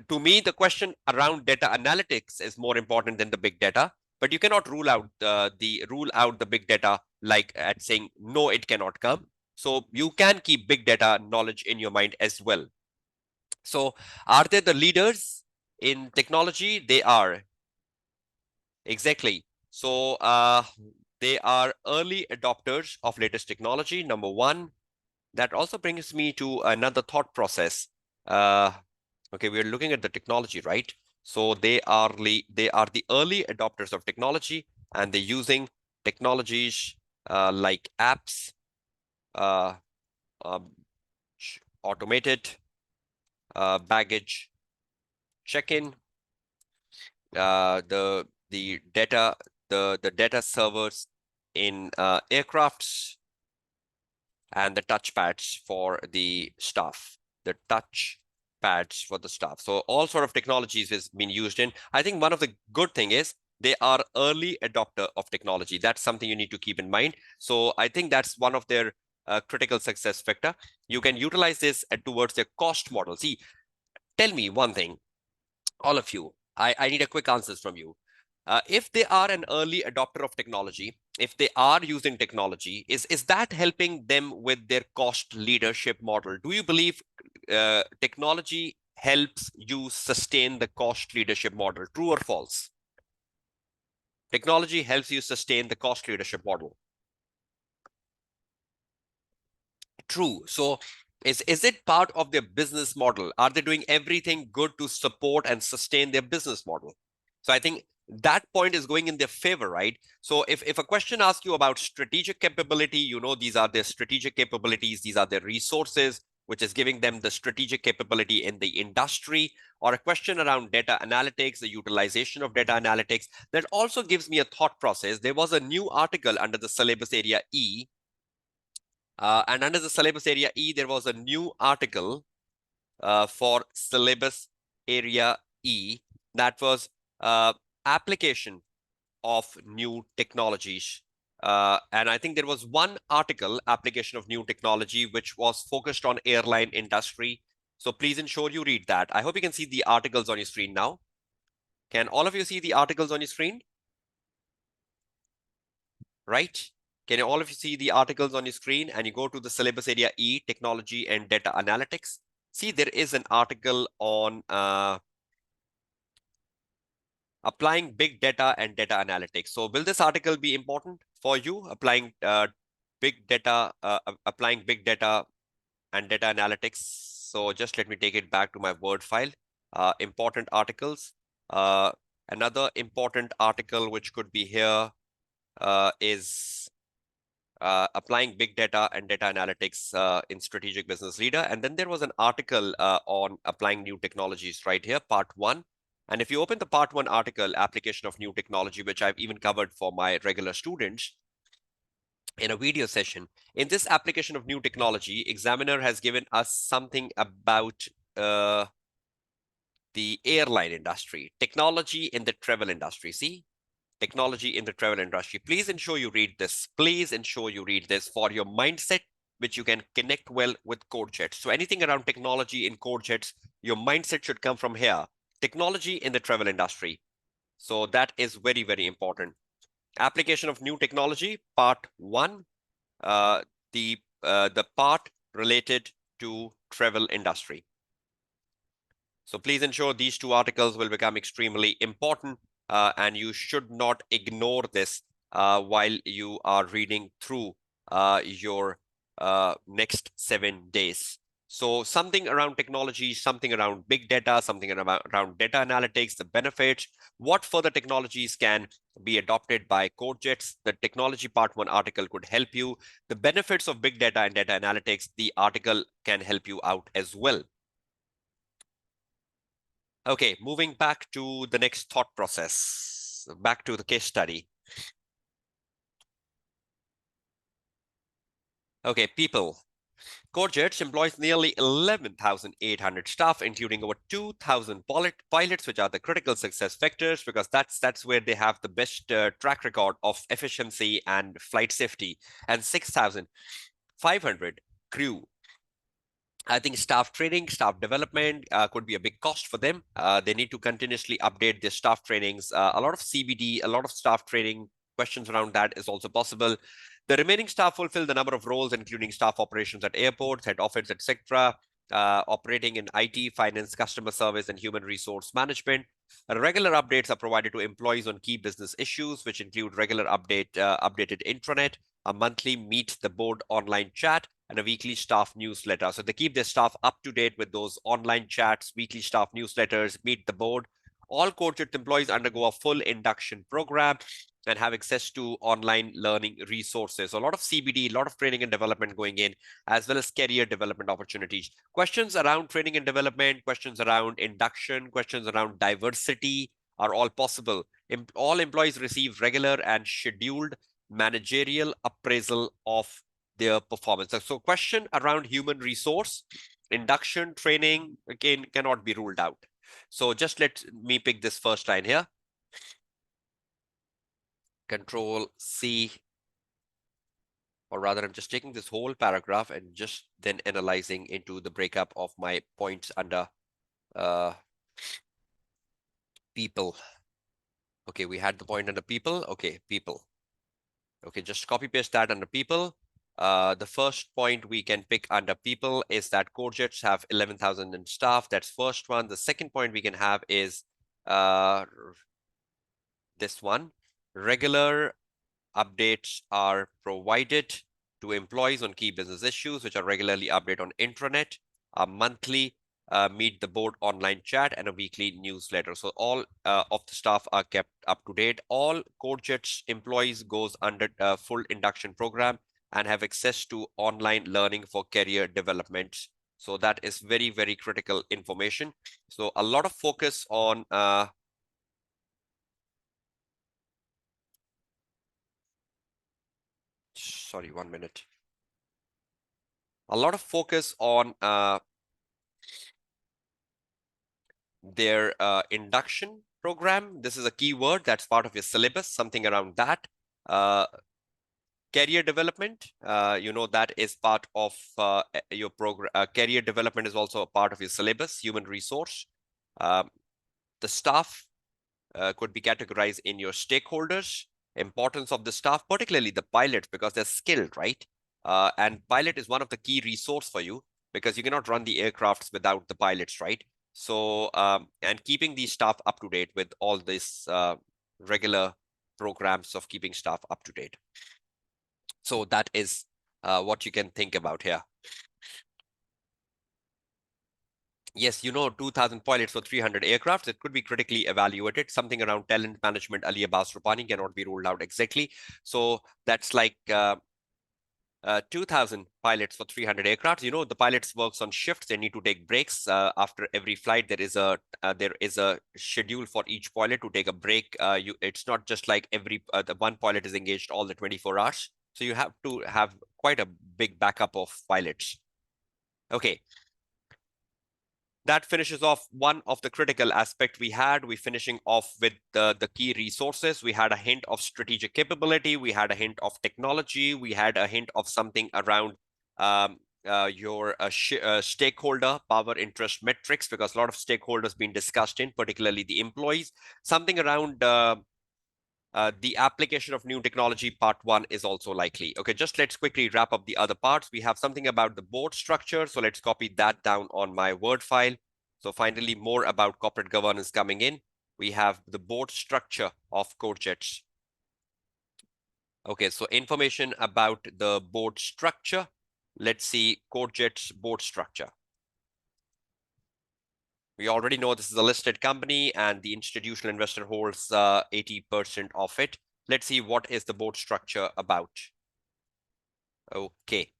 to me, the question around data analytics is more important than the big data. But you cannot rule out the big data like at saying no, it cannot come. So you can keep big data knowledge in your mind as well. So are they the leaders in technology? They are. Exactly. So they are early adopters of latest technology, number one. That also brings me to another thought process. Okay, we're looking at the technology, right? So they are the early adopters of technology, and they're using technologies like apps, uh, um, automated baggage check-in, the data servers in aircrafts, and the touch pads for the staff. The touch pads for the staff. So all sort of technologies has been used in. I think one of the good thing is they are early adopter of technology. That's something you need to keep in mind. So I think that's one of their critical success factor. You can utilize this towards their cost model. See, tell me one thing, all of you. I need a quick answers from you. If they are an early adopter of technology, if they are using technology, is that helping them with their cost leadership model? Do you believe technology helps you sustain the cost leadership model? True or false? Technology helps you sustain the cost leadership model. True. So is it part of their business model? Are they doing everything good to support and sustain their business model? So I think that point is going in their favor, right? So if a question asks you about strategic capability, you know, these are their strategic capabilities, these are their resources, which is giving them the strategic capability in the industry, or a question around data analytics, the utilization of data analytics, that also gives me a thought process. There was a new article under the syllabus area E, and under the syllabus area E, there was a new article for syllabus area E that was application of new technologies. And I think there was one article, application of new technology, which was focused on airline industry. So please ensure you read that. I hope you can see the articles on your screen now. Can all of you see the articles on your screen? Right? Can all of you see the articles on your screen and you go to the syllabus area E, technology and data analytics? See, there is an article on applying big data and data analytics. So will this article be important for you, applying big data and data analytics? So just let me take it back to my Word file. Important articles. Another important article which could be here is applying big data and data analytics in strategic business leader. And then there was an article on applying new technologies right here, part 1. And if you open the part 1 article, application of new technology, which I've even covered for my regular students in a video session, in this application of new technology, examiner has given us something about the airline industry, technology in the travel industry. See, technology in the travel industry. Please ensure you read this. Please ensure you read this for your mindset, which you can connect well with Corjetz. So anything around technology in Corjetz, your mindset should come from here. Technology in the travel industry. So that is very, very important. Application of new technology, part 1. The part related to travel industry. So please ensure these two articles will become extremely important, and you should not ignore this while you are reading through your next 7 days. So something around technology, something around big data, something around data analytics, the benefits, what further technologies can be adopted by Corjetz. The technology part one article could help you. The benefits of big data and data analytics, the article can help you out as well. Okay, moving back to the next thought process, back to the case study. Okay, people. Corjetz employs nearly 11,800 staff, including over 2,000 pilots, which are the critical success factors, because that's where they have the best track record of efficiency and flight safety, and 6,500 crew. I think staff training, staff development could be a big cost for them. They need to continuously update their staff trainings. A lot of CBD, a lot of staff training questions around that is also possible. The remaining staff fulfill the number of roles, including staff operations at airports, head office, etc., operating in IT, finance, customer service, and human resource management. Regular updates are provided to employees on key business issues, which include regular updated intranet, a monthly meet the board online chat, and a weekly staff newsletter. So they keep their staff up to date with those online chats, weekly staff newsletters, meet the board. All Corjetz employees undergo a full induction program and have access to online learning resources. So a lot of CBD, a lot of training and development going in, as well as career development opportunities. Questions around training and development, questions around induction, questions around diversity are all possible. All employees receive regular and scheduled managerial appraisal of their performance. So question around human resource, induction, training, again, cannot be ruled out. So just let me pick this first line here. Control C, or rather I'm just taking this whole paragraph and just then analyzing into the breakup of my points under people. Okay, we had the point under people. Okay, people. Okay, just copy paste that under people. The first point we can pick under people is that Corjetz have 11,000 in staff. That's first one. The second point we can have is this one. Regular updates are provided to employees on key business issues, which are regularly updated on intranet, a monthly meet the board online chat, and a weekly newsletter. So all of the staff are kept up to date. All Corjetz employees goes under a full induction program and have access to online learning for career development. So that is very, very critical information. So a lot of focus on sorry, 1 minute. A lot of focus on their induction program. This is a key word that's part of your syllabus, something around that. Career development, that is part of your program. Career development is also a part of your syllabus. Human resource. The staff could be categorized in your stakeholders, importance of the staff, particularly the pilots, because they're skilled, right? And pilot is one of the key resource for you, because you cannot run the aircrafts without the pilots, right? So, and keeping these staff up to date with all this regular programs of keeping staff up to date. So that is what you can think about here. Yes, 2,000 pilots for 300 aircrafts. It could be critically evaluated. Something around talent management, Ali Abbas Rupani cannot be ruled out exactly. So that's like 2,000 pilots for 300 aircraft. The pilots works on shifts. They need to take breaks after every flight. There is a schedule for each pilot to take a break. It's not just like the one pilot is engaged all the 24 hours. So you have to have quite a big backup of pilots. Okay. That finishes off one of the critical aspect we had. We finishing off with the key resources. We had a hint of strategic capability. We had a hint of technology. We had a hint of something around your stakeholder power interest metrics, because a lot of stakeholders being discussed in, particularly the employees. Something around The application of new technology, part 1, is also likely. Okay, just let's quickly wrap up the other parts. We have something about the board structure. So let's copy that down on my Word file. So finally, more about corporate governance coming in. We have the board structure of Corjetz. Okay, so information about the board structure. Let's see Corjetz board structure. We already know this is a listed company and the institutional investor holds 80% of it. Let's see what is the board structure about. Okay.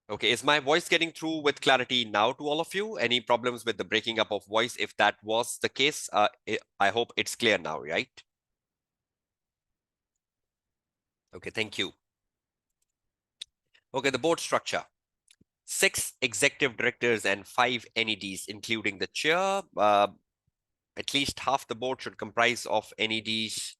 Okay, is my voice getting through with clarity now to all of you? Any problems with the breaking up of voice? If that was the case, I hope it's clear now, right? Okay, thank you. Okay, the board structure. 6 executive directors and 5 NEDs, including the chair. At least half the board should comprise of NEDs.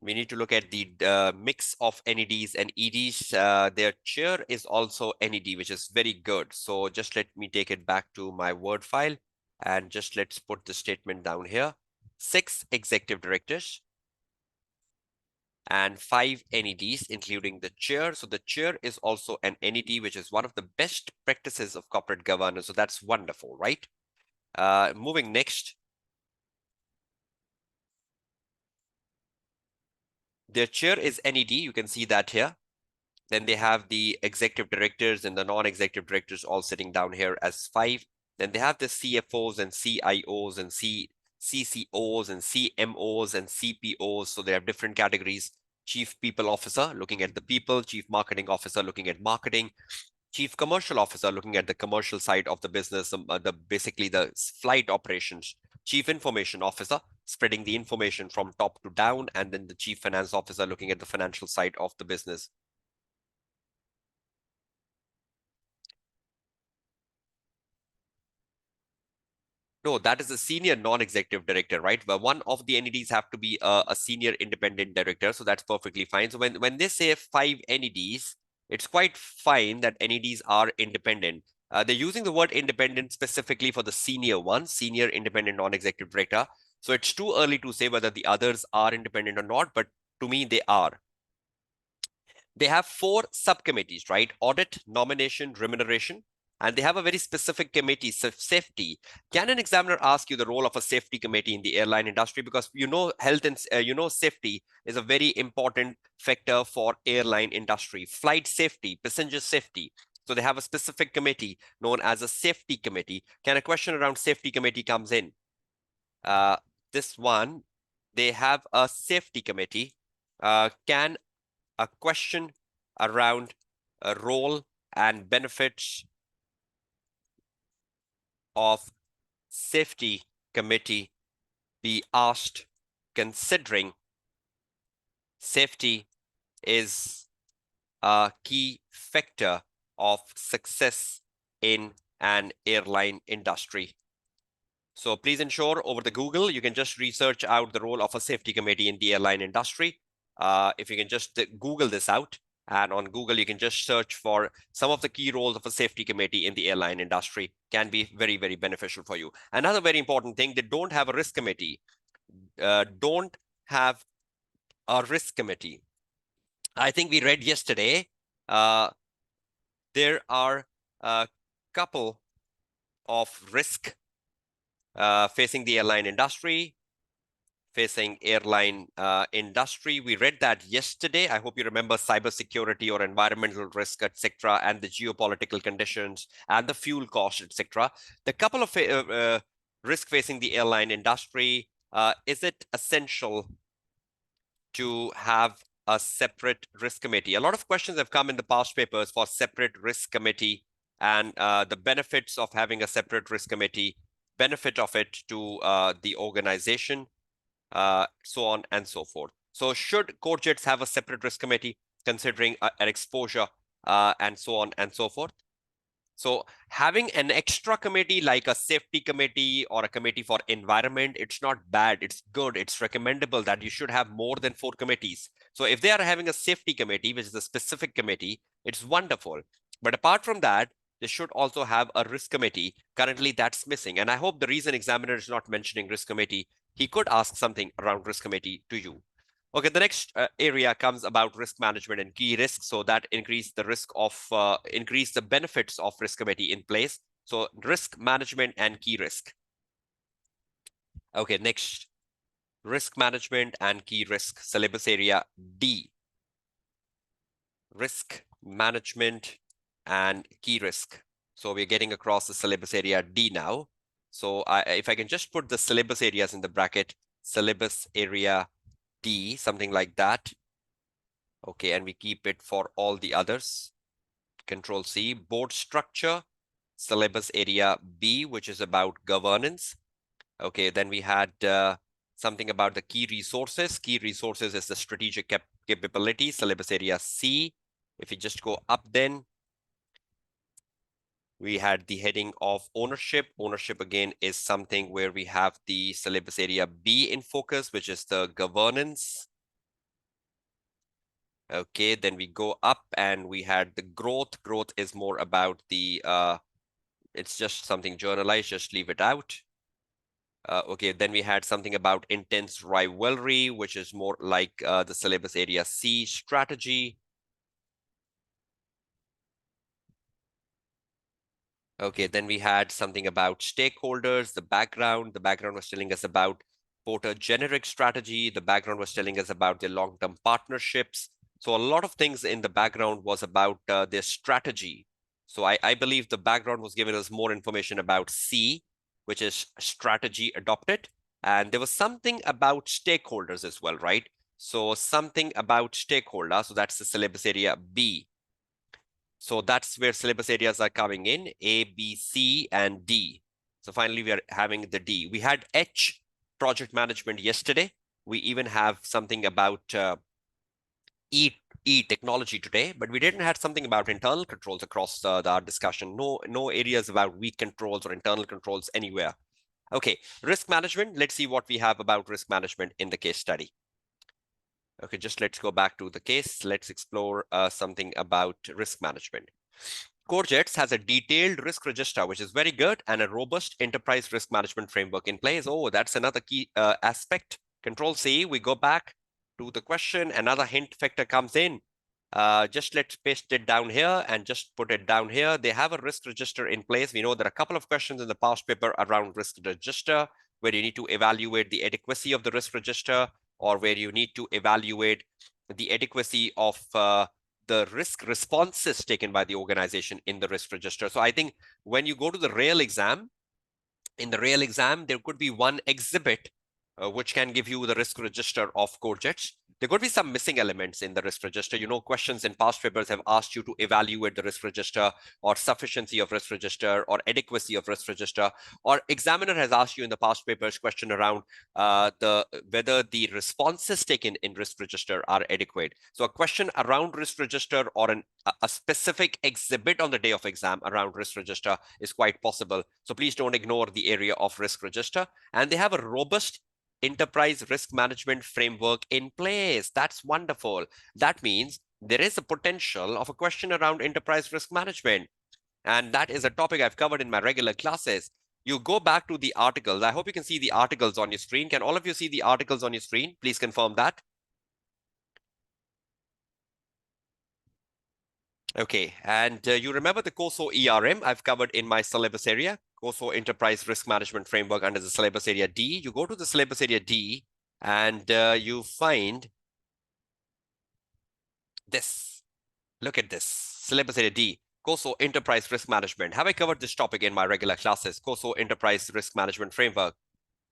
We need to look at the mix of NEDs and EDs. Their chair is also NED, which is very good. So just let me take it back to my Word file and just let's put the statement down here. 6 executive directors and 5 NEDs, including the chair. So the chair is also an NED, which is one of the best practices of corporate governance. So that's wonderful, right? Moving next. Their chair is NED. You can see that here. Then they have the executive directors and the non-executive directors all sitting down here as 5. Then they have the CFOs and CIOs and CCOs and CMOs and CPOs. So they have different categories. Chief People Officer looking at the people, Chief Marketing Officer looking at marketing, Chief Commercial Officer looking at the commercial side of the business, basically the flight operations, Chief Information Officer spreading the information from top to down, and then the Chief Finance Officer looking at the financial side of the business. No, that is a senior non-executive director, right? But one of the entities have to be a senior independent director, so that's perfectly fine. So when they say 5 entities, it's quite fine that entities are independent. They're using the word independent specifically for the senior one, senior independent non-executive director. So it's too early to say whether the others are independent or not, but to me, they are. They have 4 subcommittees, right? Audit, nomination, remuneration. And they have a very specific committee, safety. Can an examiner ask you the role of a safety committee in the airline industry? Because health and safety is a very important factor for airline industry. Flight safety, passenger safety. So they have a specific committee known as a safety committee. Can a question around safety committee comes in? This one, they have a safety committee. Can a question around a role and benefits of safety committee be asked, considering safety is a key factor of success in an airline industry? So please ensure over the Google, you can just research out the role of a safety committee in the airline industry. If you can just Google this out, and on Google, you can just search for some of the key roles of a safety committee in the airline industry. Can be very, very beneficial for you. Another very important thing, they don't have a risk committee. Don't have a risk committee. I think we read yesterday, there are a couple of risk facing the airline industry. We read that yesterday. I hope you remember cybersecurity or environmental risk, etc., and the geopolitical conditions and the fuel cost, etc. The couple of risk facing the airline industry. Is it essential to have a separate risk committee? A lot of questions have come in the past papers for separate risk committee and the benefits of having a separate risk committee, benefit of it to the organization, so on and so forth. So should Corjetz have a separate risk committee considering an exposure and so on and so forth? So having an extra committee like a safety committee or a committee for environment, it's not bad. It's good. It's recommendable that you should have more than 4 committees. So if they are having a safety committee, which is a specific committee, it's wonderful. But apart from that, they should also have a risk committee. Currently, that's missing. And I hope the reason examiner is not mentioning risk committee, he could ask something around risk committee to you. Okay, the next area comes about risk management and key risks. So that increase the risk of, increase the benefits of risk committee in place. So risk management and key risk. Okay, next, risk management and key risk, syllabus area D. Risk management and key risk. So we're getting across the syllabus area D now. So if I can just put the syllabus areas in the bracket, syllabus area D, something like that. Okay, and we keep it for all the others. Control C, board structure, syllabus area B, which is about governance. Okay, then we had something about the key resources. Key resources is the strategic capability, syllabus area C. If you just go up, then we had the heading of ownership. Ownership again is something where we have the syllabus area B in focus, which is the governance. Okay, then we go up and we had the growth. Growth is more about the, it's just something journalized, just leave it out. Okay, then we had something about intense rivalry, which is more like the syllabus area C, strategy. Okay, then we had something about stakeholders, the background. The background was telling us about Porter generic strategy. The background was telling us about their long-term partnerships. So a lot of things in the background was about their strategy. So I believe the background was giving us more information about C, which is strategy adopted. And there was something about stakeholders as well, right? So something about stakeholder. So that's the syllabus area B. So that's where syllabus areas are coming in, A, B, C, and D. So finally, we are having the D. We had H, project management yesterday. We even have something about E, technology today, but we didn't have something about internal controls across our discussion. No areas about weak controls or internal controls anywhere. Okay, risk management. Let's see what we have about risk management in the case study. Okay, just let's go back to the case. Let's explore something about risk management. Corjetz has a detailed risk register, which is very good, and a robust enterprise risk management framework in place. Oh, that's another key aspect. Control C, we go back to the question. Another hint factor comes in. Just let's paste it down here and just put it down here. They have a risk register in place. We know there are a couple of questions in the past paper around risk register, where you need to evaluate the adequacy of the risk register, or where you need to evaluate the adequacy of the risk responses taken by the organization in the risk register. So I think when you go to the real exam, in the real exam, there could be one exhibit which can give you the risk register of Corjetz. There could be some missing elements in the risk register. You know, questions in past papers have asked you to evaluate the risk register, or sufficiency of risk register, or adequacy of risk register, or examiner has asked you in the past papers question around whether the responses taken in risk register are adequate. So a question around risk register, or a specific exhibit on the day of exam around risk register is quite possible. So please don't ignore the area of risk register. And they have a robust enterprise risk management framework in place. That's wonderful. That means there is a potential of a question around enterprise risk management. And that is a topic I've covered in my regular classes. You go back to the articles. I hope you can see the articles on your screen. Can all of you see the articles on your screen? Please confirm that. Okay, and you remember the COSO ERM I've covered in my syllabus area, COSO Enterprise Risk Management Framework under the syllabus area D. You go to the syllabus area D and you find this. Look at this, syllabus area D, COSO Enterprise Risk Management. Have I covered this topic in my regular classes, COSO Enterprise Risk Management Framework?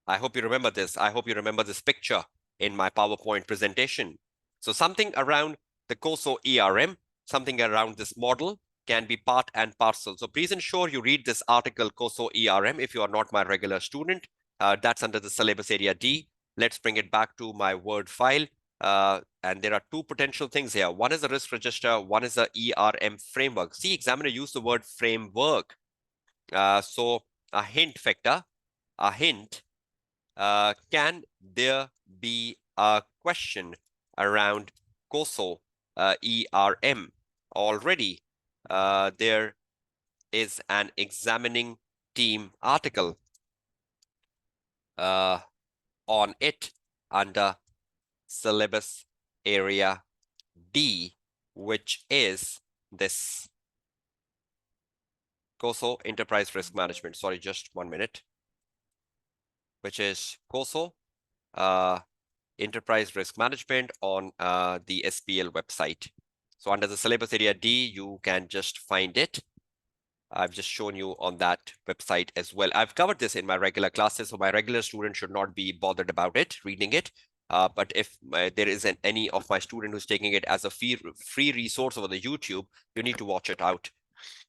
I hope you remember this. I hope you remember this picture in my PowerPoint presentation. So something around the COSO ERM, something around this model can be part and parcel. So please ensure you read this article, COSO ERM, if you are not my regular student. That's under the syllabus area D. Let's bring it back to my Word file. And there are two potential things here. One is a risk register, one is a ERM framework. See, examiner used the word framework. So a hint factor, a hint. Can there be a question around COSO ERM? Already there is an examining team article on it under syllabus area D, which is this COSO Enterprise Risk Management. Sorry, just 1 minute. Which is COSO Enterprise Risk Management on the SBL website. So under the syllabus area D, you can just find it. I've just shown you on that website as well. I've covered this in my regular classes, so my regular students should not be bothered about it, reading it. But if there isn't any of my student who's taking it as a free resource over the YouTube, you need to watch it out.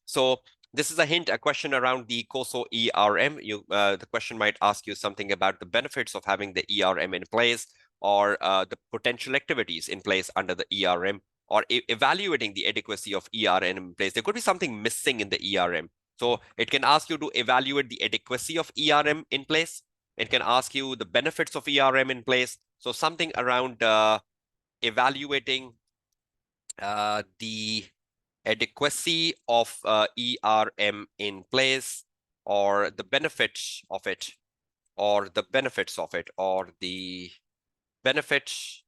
So this is a hint, a question around the COSO ERM. The question might ask you something about the benefits of having the ERM in place, or the potential activities in place under the ERM, or evaluating the adequacy of ERM in place. There could be something missing in the ERM. So it can ask you to evaluate the adequacy of ERM in place. It can ask you the benefits of ERM in place. So something around evaluating the adequacy of ERM in place, or the benefits of it, or the benefits of it, or the benefits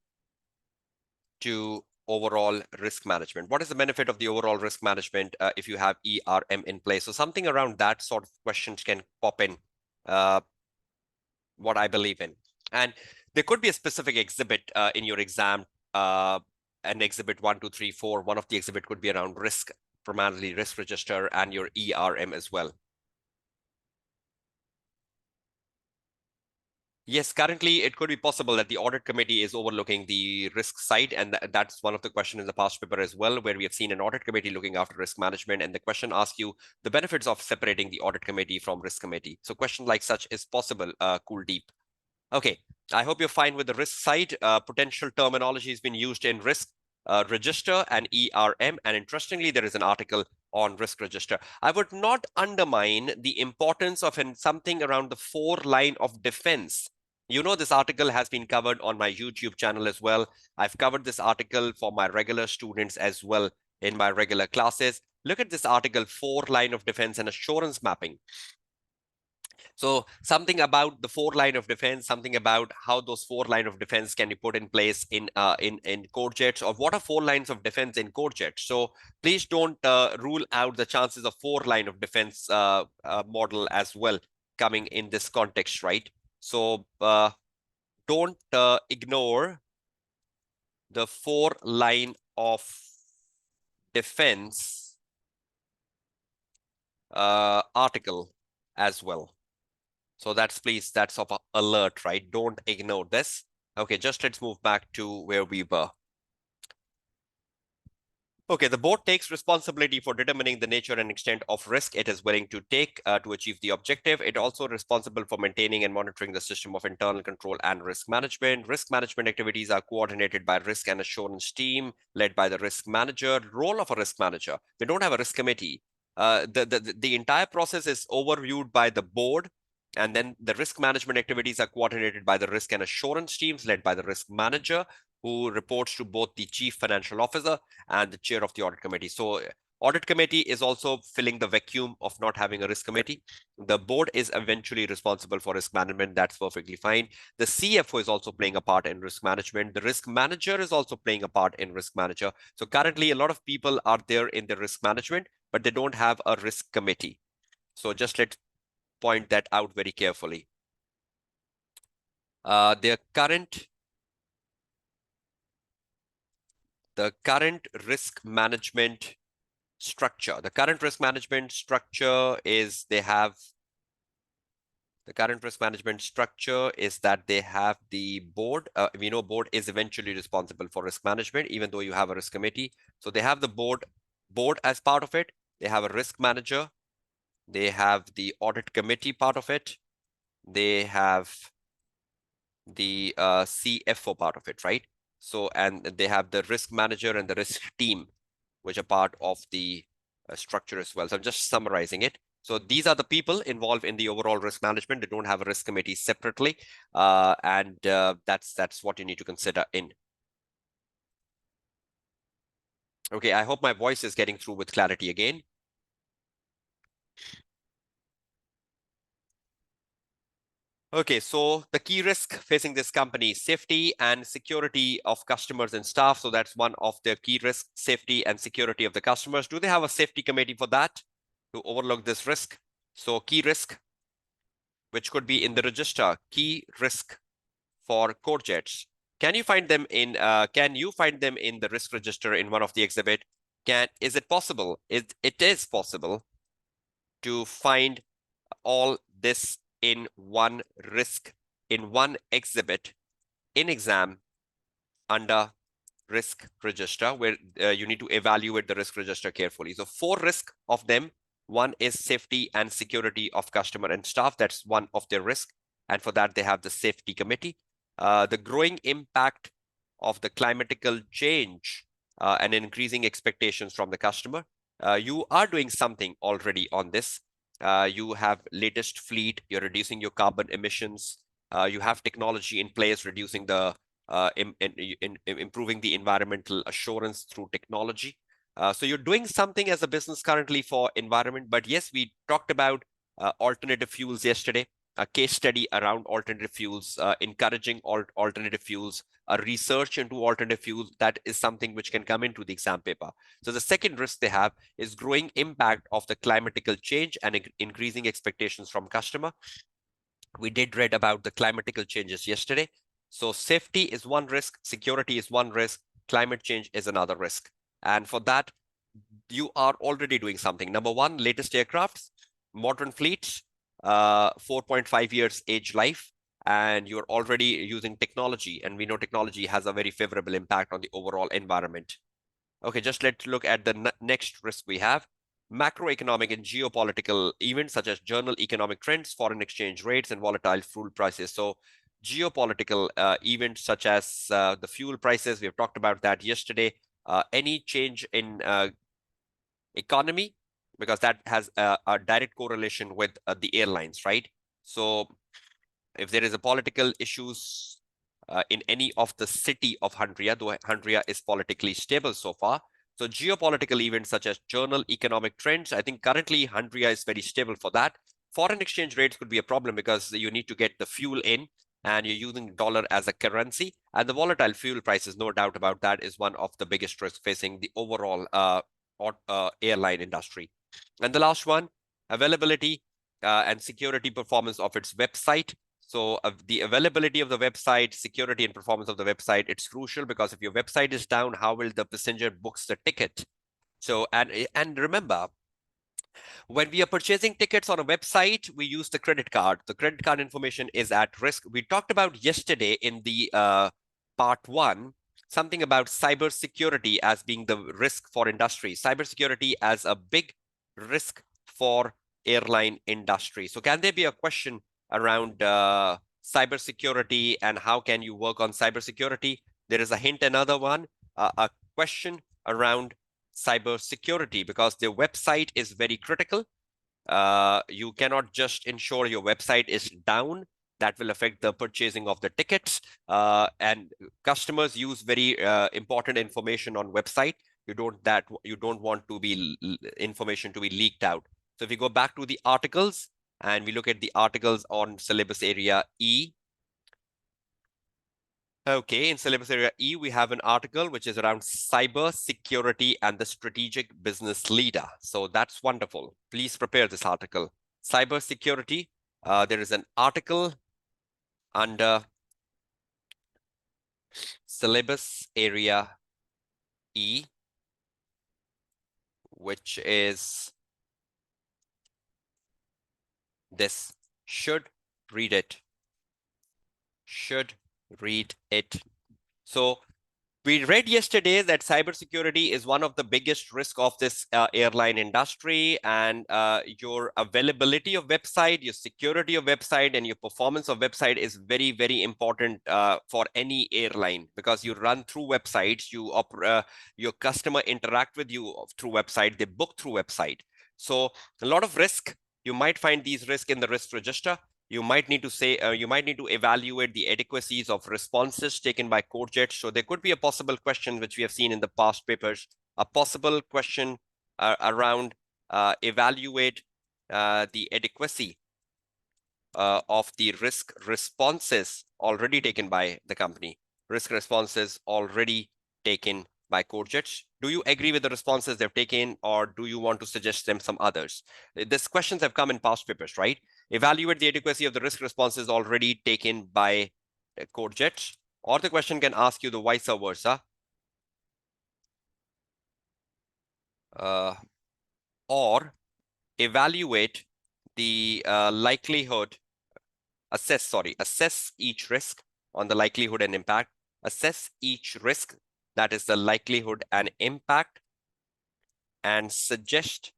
to overall risk management. What is the benefit of the overall risk management if you have ERM in place? So something around that sort of questions can pop in, what I believe in. And there could be a specific exhibit in your exam, an exhibit 1, 2, 3, 4. One of the exhibit could be around risk, primarily risk register, and your ERM as well. Yes, currently it could be possible that the audit committee is overlooking the risk side, and that's one of the questions in the past paper as well, where we have seen an audit committee looking after risk management, and the question asks you the benefits of separating the audit committee from risk committee. So question like such is possible, Kuldeep. Okay, I hope you're fine with the risk side. Potential terminology has been used in risk register and ERM, and interestingly, there is an article on risk register. I would not undermine the importance of something around the 4-line of defense. You know, this article has been covered on my YouTube channel as well. I've covered this article for my regular students as well in my regular classes. Look at this article, 4-line of defense and assurance mapping. So something about the 4-line of defense, something about how those 4-line of defense can be put in place in Corjetz, or what are 4 lines of defense in Corjetz. So please don't rule out the chances of 4-line of defense model as well coming in this context, right? So don't ignore the 4-line of defense article as well. So that's of alert, right? Don't ignore this. Okay, just let's move back to where we were. Okay, the board takes responsibility for determining the nature and extent of risk it is willing to take to achieve the objective. It also responsible for maintaining and monitoring the system of internal control and risk management. Risk management activities are coordinated by risk and assurance team led by the risk manager. Role of a risk manager. They don't have a risk committee. The entire process is overviewed by the board, and then the risk management activities are coordinated by the risk and assurance teams led by the risk manager, who reports to both the chief financial officer and the chair of the audit committee. So audit committee is also filling the vacuum of not having a risk committee. The board is eventually responsible for risk management. That's perfectly fine. The CFO is also playing a part in risk management. The risk manager is also playing a part in risk manager. So currently a lot of people are there in the risk management, but they don't have a risk committee. So just let's point that out very carefully. The current risk management structure. The current risk management structure is that they have the board. We know board is eventually responsible for risk management, even though you have a risk committee. So they have the board as part of it. They have a risk manager. They have the audit committee part of it. They have the CFO part of it, right? So, and they have the risk manager and the risk team, which are part of the structure as well. So I'm just summarizing it. So these are the people involved in the overall risk management. They don't have a risk committee separately. And that's what you need to consider in. Okay, I hope my voice is getting through with clarity again. Okay, so the key risk facing this company is safety and security of customers and staff. So that's one of the key risks, safety and security of the customers. Do they have a safety committee for that to overlook this risk? So key risk, which could be in the register, key risk for Corjetz. Can you find them in the risk register in one of the exhibit? Is it possible? It is possible to find all this in one exhibit in exam under risk register, where you need to evaluate the risk register carefully. So 4 risks of them. One is safety and security of customer and staff. That's one of their risk. And for that, they have the safety committee. The growing impact of the climatical change and increasing expectations from the customer. You are doing something already on this. You have latest fleet, you're reducing your carbon emissions. You have technology in place, reducing the improving the environmental assurance through technology. So you're doing something as a business currently for environment. But yes, we talked about alternative fuels yesterday, a case study around alternative fuels, encouraging alternative fuels, a research into alternative fuels. That is something which can come into the exam paper. So the second risk they have is growing impact of the climatical change and increasing expectations from customer. We did read about the climatical changes yesterday. So safety is one risk, security is one risk, climate change is another risk. And for that, you are already doing something. Number one, latest aircrafts, modern fleets, 4.5 years age life, and you're already using technology. And we know technology has a very favorable impact on the overall environment. Okay, just let's look at the next risk we have. Macroeconomic and geopolitical events such as general economic trends, foreign exchange rates, and volatile fuel prices. So geopolitical events such as the fuel prices, we have talked about that yesterday. Any change in economy, because that has a direct correlation with the airlines, right? So if there is a political issues in any of the city of Handria, though Handria is politically stable so far. So geopolitical events such as general economic trends, I think currently Handria is very stable for that. Foreign exchange rates could be a problem because you need to get the fuel in and you're using dollar as a currency. And the volatile fuel prices, no doubt about that, is one of the biggest risks facing the overall airline industry. And the last one, availability and security performance of its website. So the availability of the website, security and performance of the website, it's crucial because if your website is down, how will the passenger books the ticket? So, and remember, when we are purchasing tickets on a website, we use the credit card. The credit card information is at risk. We talked about yesterday in the part 1, something about cybersecurity as being the risk for industry. Cybersecurity as a big risk for airline industry. So can there be a question around cybersecurity and how can you work on cybersecurity? There is a hint, another one, a question around cybersecurity because their website is very critical. You cannot just ensure your website is down. That will affect the purchasing of the tickets. And customers use very important information on website. You don't want to be information to be leaked out. So if you go back to the articles and we look at the articles on syllabus area E. Okay, in syllabus area E, we have an article which is around cyber security and the strategic business leader. So that's wonderful. Please prepare this article. Cyber security, there is an article under syllabus area E, which is this. Should read it. Should read it. So we read yesterday that cybersecurity is one of the biggest risks of this airline industry, and your availability of website, your security of website, and your performance of website is very, very important for any airline because you run through websites, your customer interact with you through website, they book through website. So a lot of risk. You might find these risks in the risk register. You might need to evaluate the adequacies of responses taken by Corjetz. So there could be a possible question, which we have seen in the past papers, a possible question around evaluate the adequacy of the risk responses already taken by the company. Risk responses already taken by Corjetz. Do you agree with the responses they've taken, or do you want to suggest them some others? These questions have come in past papers, right? Evaluate the adequacy of the risk responses already taken by Corjetz, or the question can ask you the vice versa. Or evaluate the likelihood, assess each risk on the likelihood and impact, assess each risk, that is the likelihood and impact, and suggest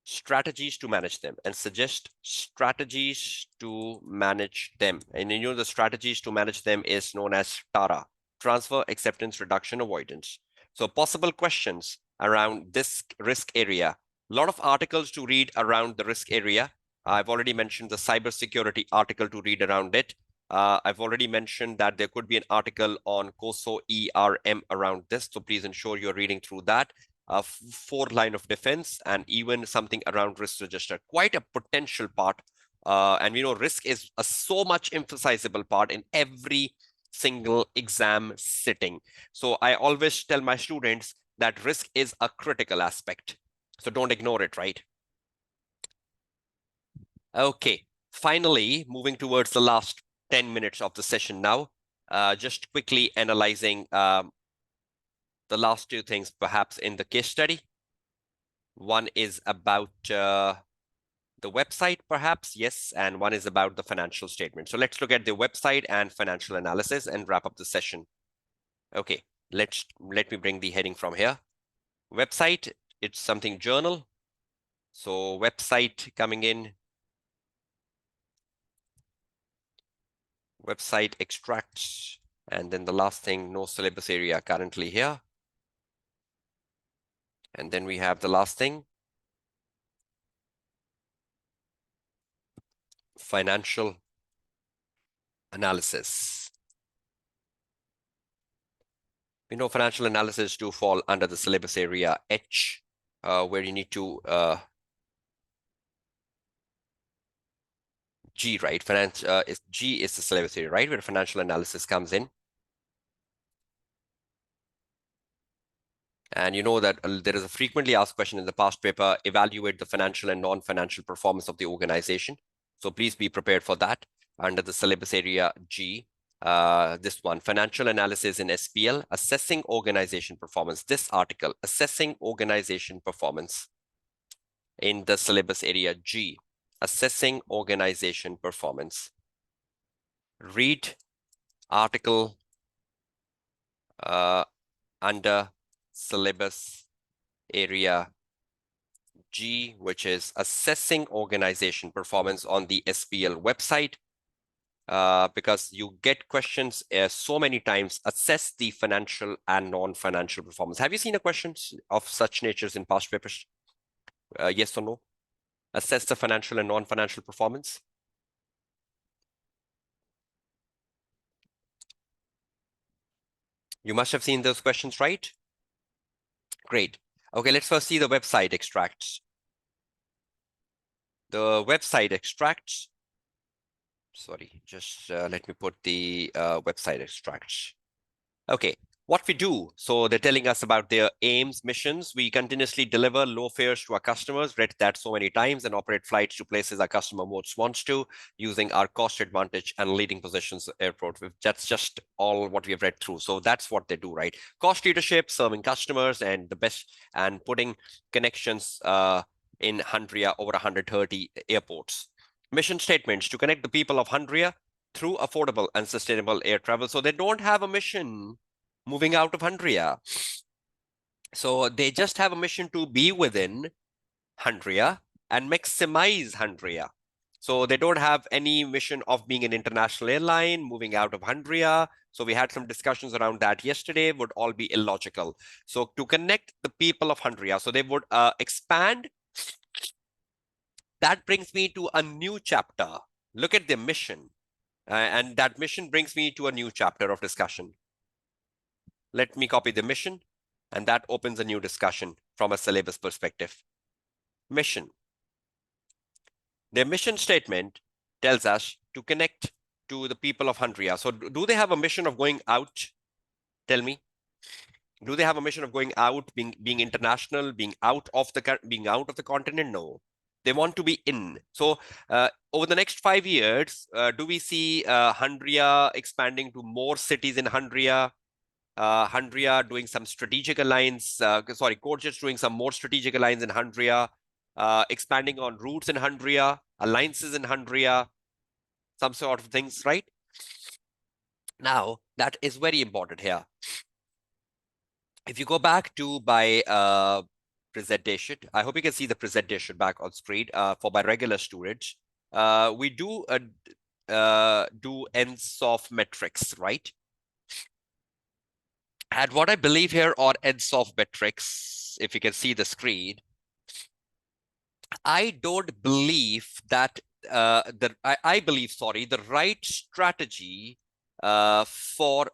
strategies to manage them, and suggest strategies to manage them. And you know, the strategies to manage them is known as TARA, transfer, acceptance, reduction, avoidance. So possible questions around this risk area. A lot of articles to read around the risk area. I've already mentioned the cybersecurity article to read around it. I've already mentioned that there could be an article on COSO ERM around this. So please ensure you're reading through that. 4 line of defense, and even something around risk register. Quite a potential part. And we know risk is a so much emphasizable part in every single exam sitting. So I always tell my students that risk is a critical aspect. So don't ignore it, right? Okay, finally, moving towards the last 10 minutes of the session now, just quickly analyzing the last 2 things perhaps in the case study. One is about the website, perhaps, yes, and one is about the financial statement. So let's look at the website and financial analysis and wrap up the session. Okay, let me bring the heading from here. Website, it's something journal. So website coming in, website extracts, and then the last thing, no syllabus area currently here. And then we have the last thing, financial analysis. We know financial analysis do fall under the syllabus area H, where you need to G, right? G is the syllabus area, right? Where financial analysis comes in. And you know that there is a frequently asked question in the past paper, evaluate the financial and non-financial performance of the organization. So please be prepared for that under the syllabus area G. This one, financial analysis in SBL, assessing organization performance. This article, assessing organization performance in the syllabus area G, assessing organization performance. Read article under syllabus area G, which is assessing organization performance on the SBL website, because you get questions so many times, assess the financial and non-financial performance. Have you seen a question of such natures in past papers? Yes or no? Assess the financial and non-financial performance. You must have seen those questions, right? Great. Okay, let's first see the website extracts. The website extracts, sorry, just let me put the website extracts. Okay, what we do. So they're telling us about their aims, missions. We continuously deliver low fares to our customers, read that so many times, and operate flights to places our customer most wants to, using our cost advantage and leading positions airport. That's just all what we have read through. So that's what they do, right? Cost leadership, serving customers, and the best, and putting connections in Hundria over 130 airports. Mission statements to connect the people of Hundria through affordable and sustainable air travel. So they don't have a mission moving out of Hundria. So they just have a mission to be within Hundria and maximize Hundria. So they don't have any mission of being an international airline, moving out of Hundria. So we had some discussions around that yesterday, would all be illogical. So to connect the people of Hundria, so they would expand. That brings me to a new chapter. Look at the mission. And that mission brings me to a new chapter of discussion. Let me copy the mission, and that opens a new discussion from a syllabus perspective. Mission. Their mission statement tells us to connect to the people of Hungary. So do they have a mission of going out? Tell me. Do they have a mission of going out, being international, being out of the continent? No, they want to be in. So over the next 5 years, do we see Hungary expanding to more cities in Hungary? Hungary doing some strategic alliance. Corjetz doing some more strategic alliance in Hungary, expanding on routes in Hungary, alliances in Hungary, some sort of things, right? Now that is very important here. If you go back to my presentation, I hope you can see the presentation back on screen for my regular students. We do ends of metrics, right? And what I believe here on ends of metrics, if you can see the screen, I don't believe that I believe, the right strategy for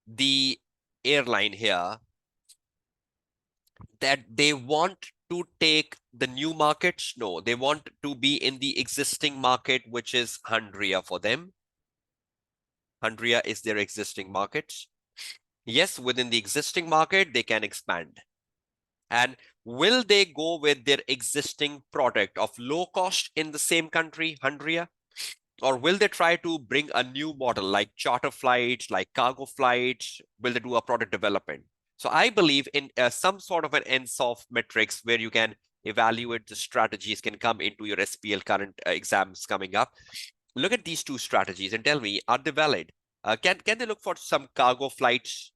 the airline here, that they want to take the new markets. No, they want to be in the existing market, which is Hungary for them. Hungary is their existing markets. Yes, within the existing market, they can expand. And will they go with their existing product of low cost in the same country, Hungary? Or will they try to bring a new model like charter flights, like cargo flights? Will they do a product development? So I believe in some sort of an ends-of metrics where you can evaluate the strategies can come into your SBL current exams coming up. Look at these two strategies and tell me, are they valid? Can they look for some cargo flights?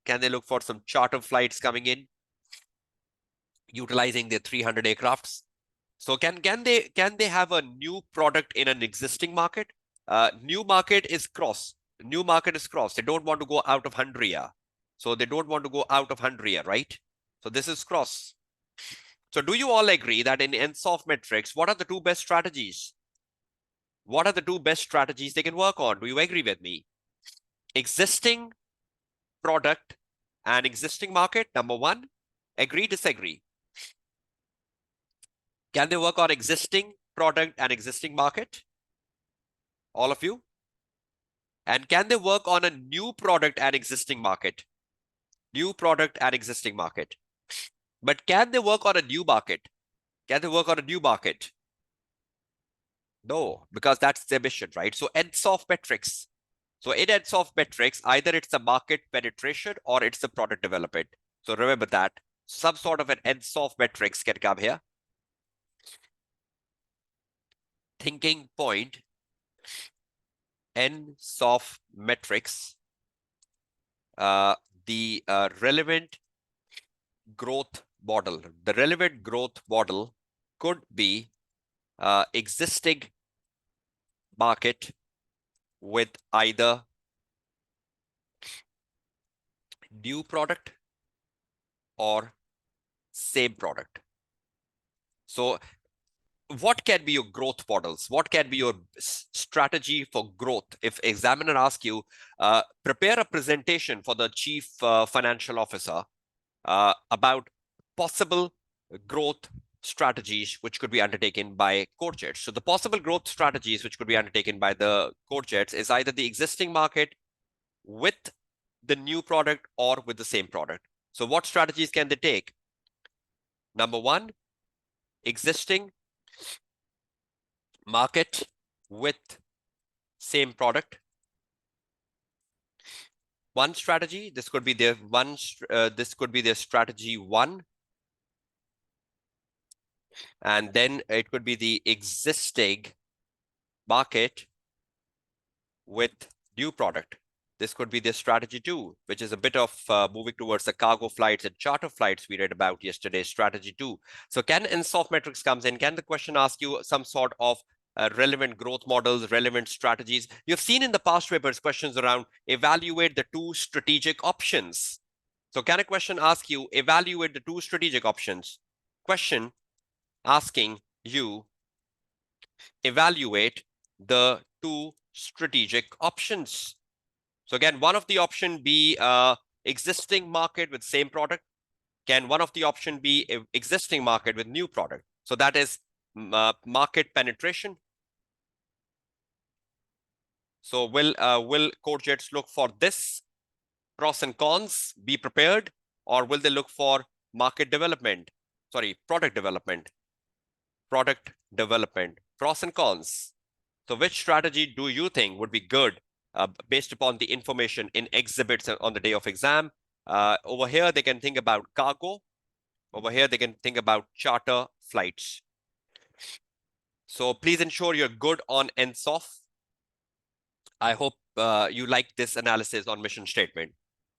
Can they look for some charter flights coming in, utilizing their 300 aircrafts? So can they have a new product in an existing market? New market is cross. New market is cross. They don't want to go out of Hungary. So they don't want to go out of Hungary, right? So this is cross. So do you all agree that in ENSOF metrics, what are the two best strategies? What are the two best strategies they can work on? Do you agree with me? Existing product and existing market, number one. Agree, disagree? Can they work on existing product and existing market? All of you? And can they work on a new product and existing market? New product and existing market. But can they work on a new market? Can they work on a new market? No, because that's their mission, right? So ENSOF metrics. So in ENSOF metrics, either it's the market penetration or it's the product development. So remember that. Some sort of an ENSOF metrics can come here. Thinking point, ENSOF metrics, the relevant growth model. The relevant growth model could be existing market with either new product or same product. So what can be your growth models? What can be your strategy for growth? If examiner asks you, prepare a presentation for the chief financial officer about possible growth strategies which could be undertaken by Corjetz. So the possible growth strategies which could be undertaken by the Corjetz is either the existing market with the new product or with the same product. So what strategies can they take? Number one, existing market with same product. One strategy, this could be their strategy one. And then it could be the existing market with new product. This could be their strategy two, which is a bit of moving towards the cargo flights and charter flights we read about yesterday, strategy two. So can ENSOF metrics comes in? Can the question ask you some sort of relevant growth models, relevant strategies? You've seen in the past papers questions around evaluate the two strategic options. So can a question ask you evaluate the two strategic options? Question asking you evaluate the two strategic options. So again, one of the option be existing market with same product. Can one of the option be existing market with new product? So that is market penetration. So will Corjetz look for this, pros and cons, be prepared, or will they look for market development? Sorry, product development. Product development, pros and cons. So which strategy do you think would be good based upon the information in exhibits on the day of exam? Over here, they can think about cargo. Over here, they can think about charter flights. So please ensure you're good on NSOF. I hope you like this analysis on mission statement.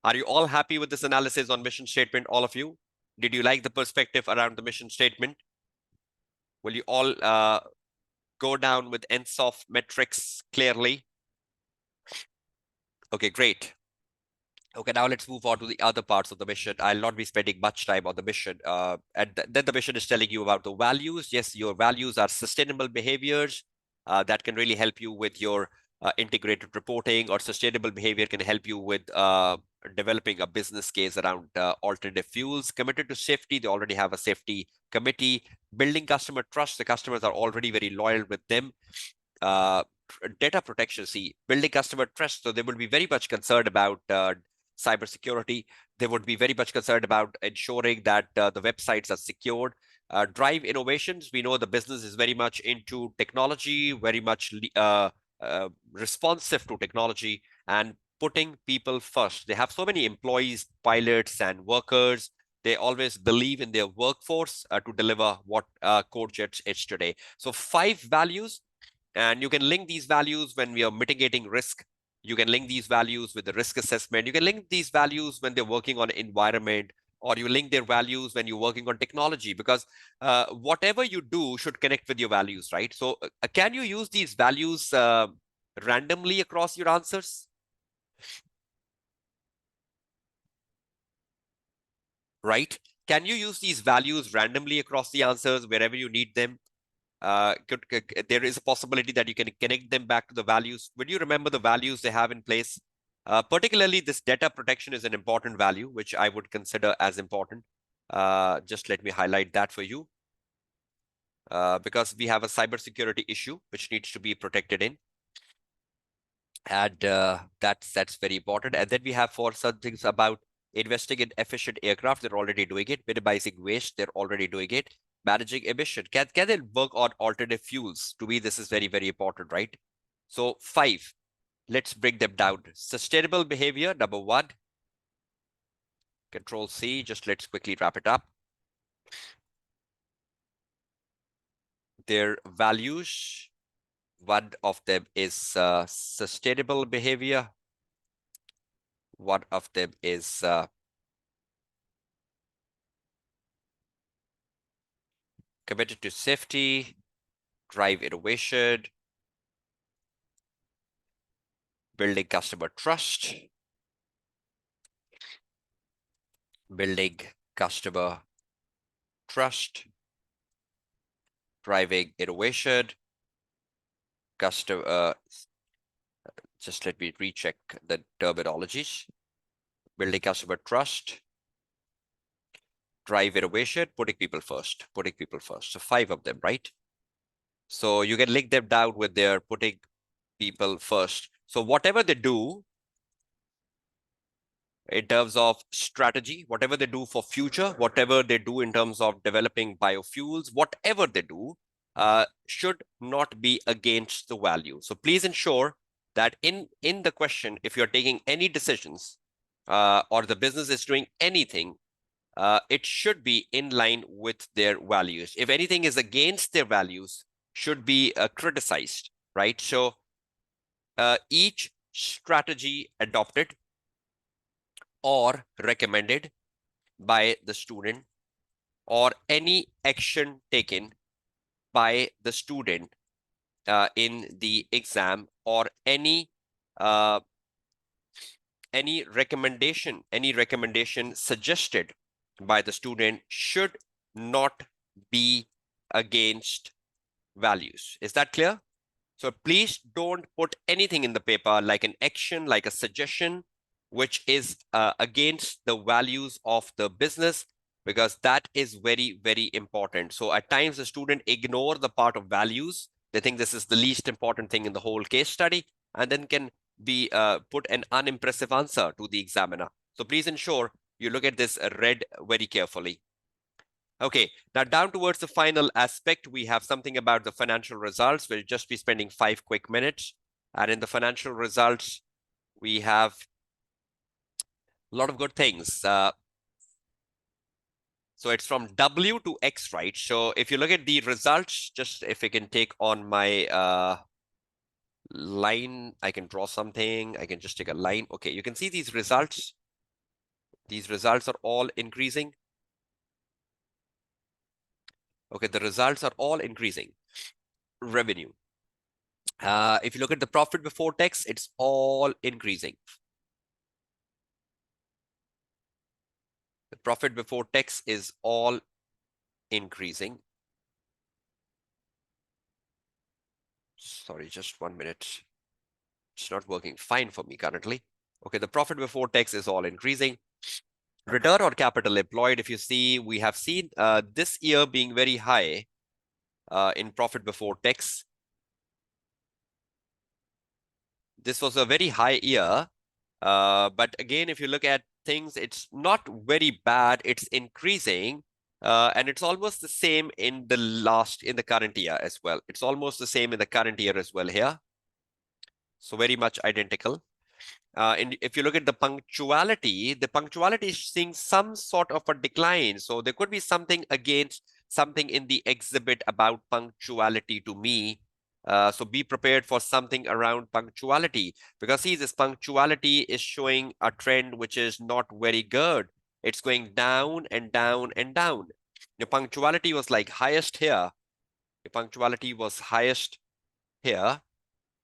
Are you all happy with this analysis on mission statement, all of you? Did you like the perspective around the mission statement? Will you all go down with NSOF metrics clearly? Okay, great. Okay, now let's move on to the other parts of the mission. I'll not be spending much time on the mission. Then the mission is telling you about the values. Yes, your values are sustainable behaviors that can really help you with your integrated reporting, or sustainable behavior can help you with developing a business case around alternative fuels. Committed to safety, they already have a safety committee. Building customer trust, the customers are already very loyal with them. Data protection, see, building customer trust, so they would be very much concerned about cybersecurity. They would be very much concerned about ensuring that the websites are secured. Drive innovations, we know the business is very much into technology, very much responsive to technology, and putting people first. They have so many employees, pilots, and workers. They always believe in their workforce to deliver what Corjetz is today. So 5 values, and you can link these values when we are mitigating risk. You can link these values with the risk assessment. You can link these values when they're working on environment, or you link their values when you're working on technology, because whatever you do should connect with your values, right? So can you use these values randomly across your answers? Right? Can you use these values randomly across the answers wherever you need them? There is a possibility that you can connect them back to the values. Will you remember the values they have in place? Particularly, this data protection is an important value, which I would consider as important. Just let me highlight that for you. Because we have a cybersecurity issue which needs to be protected in. And that's very important. And then we have for some things about investing in efficient aircraft, they're already doing it. Minimizing waste, they're already doing it. Managing emission, can they work on alternative fuels? To me, this is very, very important, right? So 5, let's break them down. Sustainable behavior, number 1. Control C, just let's quickly wrap it up. Their values, one of them is sustainable behavior. One of them is committed to safety, drive innovation, building customer trust, building customer trust, driving innovation, customer. Just let me recheck the terminologies. Building customer trust, drive innovation, putting people first, putting people first. So 5 of them, right? So you can link them down with their putting people first. So whatever they do in terms of strategy, whatever they do for future, whatever they do in terms of developing biofuels, whatever they do should not be against the value. So please ensure that in the question, if you're taking any decisions or the business is doing anything, it should be in line with their values. If anything is against their values, should be criticized, right? So each strategy adopted or recommended by the student, or any action taken by the student in the exam, or any recommendation suggested by the student should not be against values. Is that clear? So please don't put anything in the paper like an action, like a suggestion, which is against the values of the business, because that is very, very important. So at times the student ignore the part of values. They think this is the least important thing in the whole case study, and then can be put an unimpressive answer to the examiner. So please ensure you look at this read very carefully. Okay, now down towards the final aspect, we have something about the financial results. We'll just be spending 5 quick minutes. And in the financial results, we have a lot of good things. So it's from W to X, right? So if you look at the results, just if I can take on my line, I can draw something. I can just take a line. Okay, you can see these results. These results are all increasing. Okay, the results are all increasing. Revenue. If you look at the profit before tax, it's all increasing. The profit before tax is all increasing. Sorry, just 1 minute. It's not working fine for me currently. Okay, the profit before tax is all increasing. Return on capital employed, if you see, we have seen this year being very high in profit before tax. This was a very high year. But again, if you look at things, it's not very bad. It's increasing. And it's almost the same in the current year as well. It's almost the same in the current year as well here. So very much identical. And if you look at the punctuality is seeing some sort of a decline. So there could be something against something in the exhibit about punctuality to me. So be prepared for something around punctuality, because see, this punctuality is showing a trend which is not very good. It's going down and down and down. Your punctuality was like highest here. Your punctuality was highest here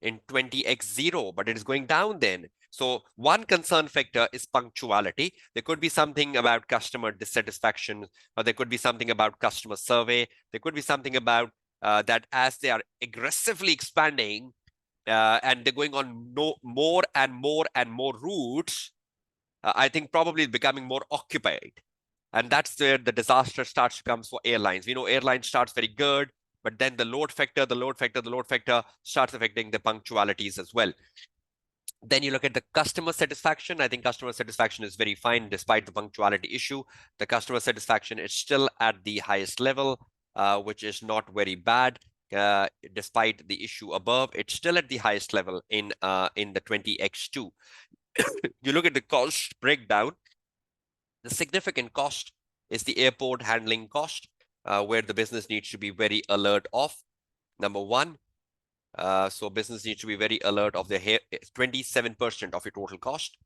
in 20x0, but it is going down then. So one concern factor is punctuality. There could be something about customer dissatisfaction, or there could be something about customer survey. There could be something about that as they are aggressively expanding and they're going on more and more and more routes, I think probably becoming more occupied. And that's where the disaster starts to come for airlines. We know airlines starts very good, but then the load factor starts affecting the punctualities as well. Then you look at the customer satisfaction. I think customer satisfaction is very fine despite the punctuality issue. The customer satisfaction is still at the highest level, which is not very bad. Despite the issue above, it's still at the highest level in the 20x2. You look at the cost breakdown. The significant cost is the airport handling cost, where the business needs to be very alert of. Number one, so business needs to be very alert of the 27% of your total cost.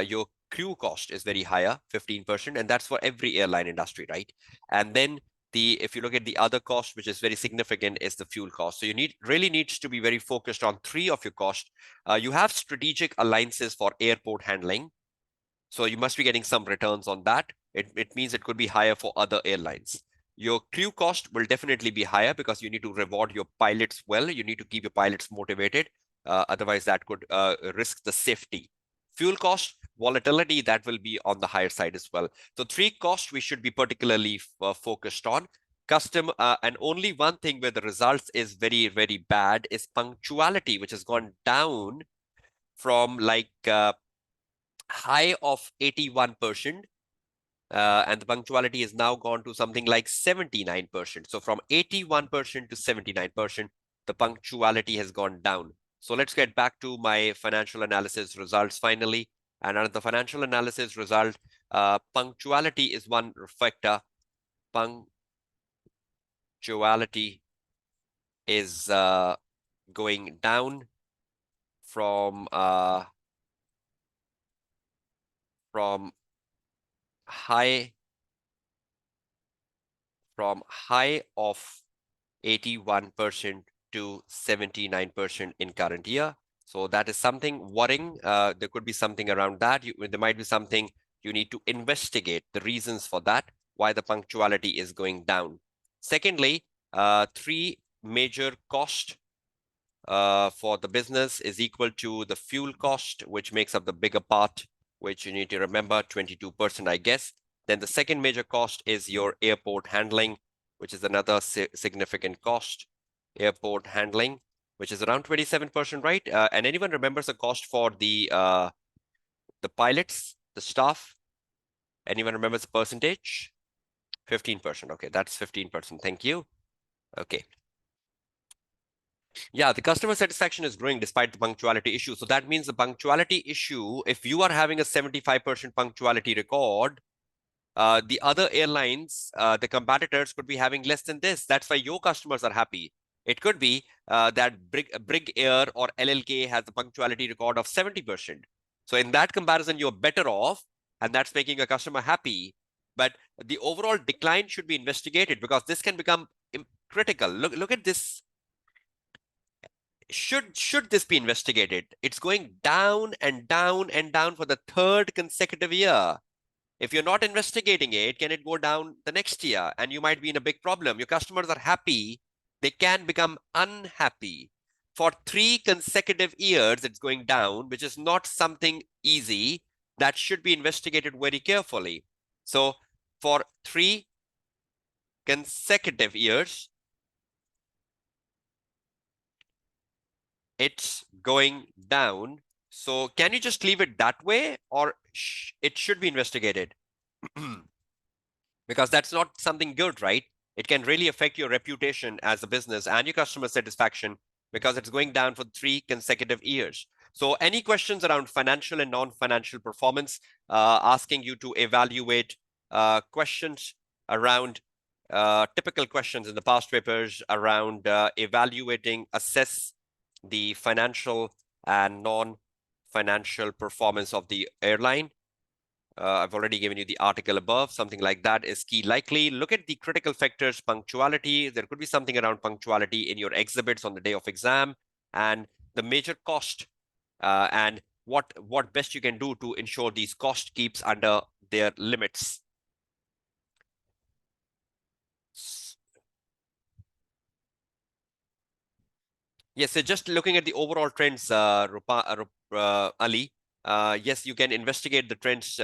Your crew cost is very higher, 15%, and that's for every airline industry, right? And then if you look at the other cost, which is very significant, is the fuel cost. So you really needs to be very focused on 3 of your cost. You have strategic alliances for airport handling. So you must be getting some returns on that. It means it could be higher for other airlines. Your crew cost will definitely be higher because you need to reward your pilots well. You need to keep your pilots motivated. Otherwise, that could risk the safety. Fuel cost, volatility, that will be on the higher side as well. So 3 costs we should be particularly focused on. And only one thing where the results is very, very bad is punctuality, which has gone down from like high of 81%. And the punctuality is now gone to something like 79%. So from 81% to 79%, the punctuality has gone down. So let's get back to my financial analysis results finally. And under the financial analysis result, punctuality is one factor. Punctuality is going down from high of 81% to 79% in current year. So that is something worrying. There could be something around that. There might be something you need to investigate the reasons for that, why the punctuality is going down. Secondly, 3 major cost for the business is equal to the fuel cost, which makes up the bigger part, which you need to remember, 22%, I guess. Then the second major cost is your airport handling, which is another significant cost. Airport handling, which is around 27%, right? And anyone remembers the cost for the pilots, the staff? Anyone remembers the percentage? 15%. Okay, that's 15%. Thank you. Okay. Yeah, the customer satisfaction is growing despite the punctuality issue. So that means the punctuality issue, if you are having a 75% punctuality record, the other airlines, the competitors could be having less than this. That's why your customers are happy. It could be that Brig Air or LLK has a punctuality record of 70%. So in that comparison, you're better off, and that's making a customer happy. But the overall decline should be investigated because this can become critical. Look at this. Should this be investigated? It's going down and down and down for the third consecutive year. If you're not investigating it, can it go down the next year? And you might be in a big problem. Your customers are happy. They can become unhappy. For 3 consecutive years, it's going down, which is not something easy. That should be investigated very carefully. So for 3 consecutive years, it's going down. So can you just leave it that way, or it should be investigated? Because that's not something good, right? It can really affect your reputation as a business and your customer satisfaction because it's going down for 3 consecutive years. So any questions around financial and non-financial performance, asking you to evaluate questions around typical questions in the past papers around assess the financial and non-financial performance of the airline. I've already given you the article above. Something like that is key likely. Look at the critical factors, punctuality. There could be something around punctuality in your exhibits on the day of exam, and the major cost and what best you can do to ensure these cost keeps under their limits. Yes, so just looking at the overall trends, Ali, yes, you can investigate the trends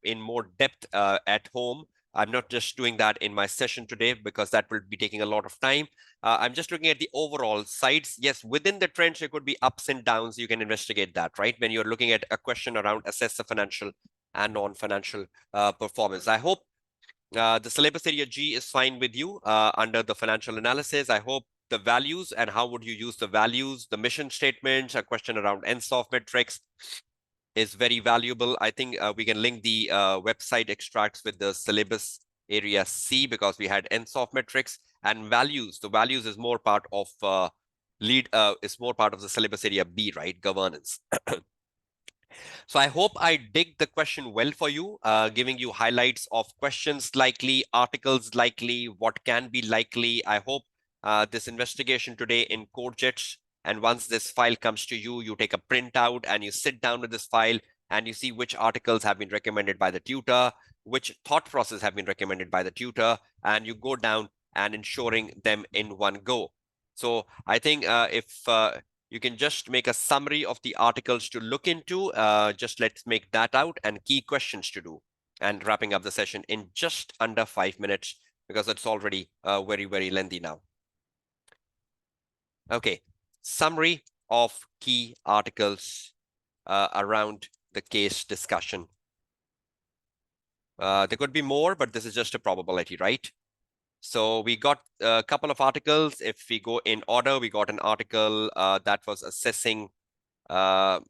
in more depth at home. I'm not just doing that in my session today because that will be taking a lot of time. I'm just looking at the overall sides. Yes, within the trends, there could be ups and downs. You can investigate that, right? When you're looking at a question around assess the financial and non-financial performance. I hope the syllabus area G is fine with you under the financial analysis. I hope the values and how would you use the values, the mission statements, a question around NSOF metrics is very valuable. I think we can link the website extracts with the syllabus area C because we had NSOF metrics and values. The values is more part of is more part of the syllabus area B, right? Governance. So I hope I dig the question well for you, giving you highlights of questions likely, articles likely, what can be likely. I hope this investigation today in Corjetz, and once this file comes to you, you take a printout and you sit down with this file and you see which articles have been recommended by the tutor, which thought process have been recommended by the tutor, and you go down and ensuring them in one go. So I think if you can just make a summary of the articles to look into. Just let's make that out and key questions to do. And wrapping up the session in just under 5 minutes because it's already very, very lengthy now. Okay, summary of key articles around the case discussion. There could be more, but this is just a probability, right? So we got a couple of articles. If we go in order, we got an article that was assessing the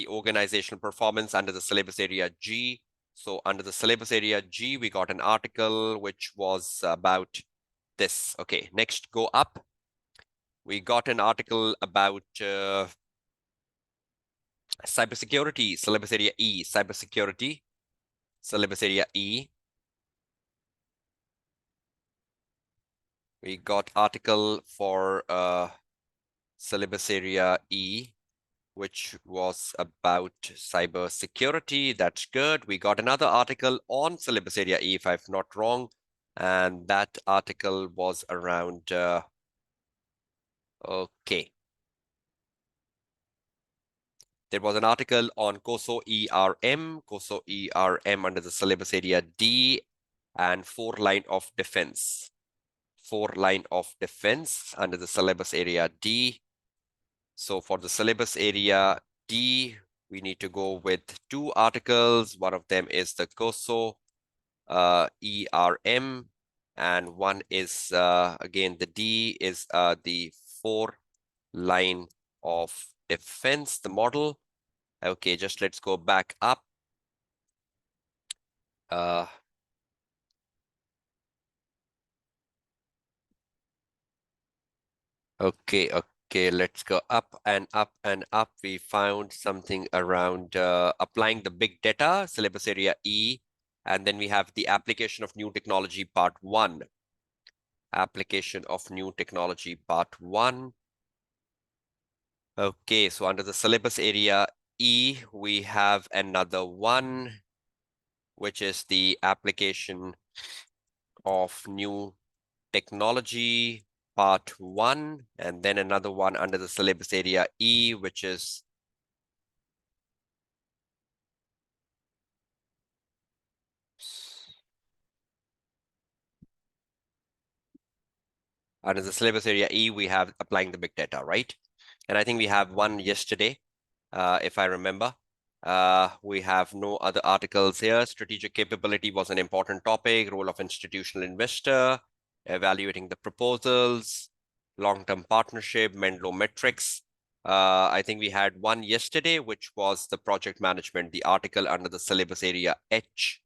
organizational performance under the syllabus area G. So under the syllabus area G, we got an article which was about this. Okay, next go up. We got an article about cybersecurity, syllabus area E, cybersecurity, syllabus area E. We got article for syllabus area E, which was about cybersecurity. That's good. We got another article on syllabus area E, if I'm not wrong. And that article was around, okay. There was an article on COSO ERM under the syllabus area D, and 4-line of defense. 4-line of defense under the syllabus area D. So for the syllabus area D, we need to go with 2 articles. One of them is the COSO ERM, and one is, again, the D is the 4-line of defense, the model. Okay, just let's go back up. Okay, let's go up and up and up. We found something around applying the big data, syllabus area E, and then we have the application of new technology part 1. Application of new technology part 1. Okay, so under the syllabus area E, we have another one, which is the application of new technology part 1, and then another one under the syllabus area E, which is under the syllabus area E, we have applying the big data, right? And I think we have one yesterday, if I remember. We have no other articles here. Strategic capability was an important topic, role of institutional investor, evaluating the proposals, long-term partnership, Menlo metrics. I think we had one yesterday, which was the project management, the article under the syllabus area H,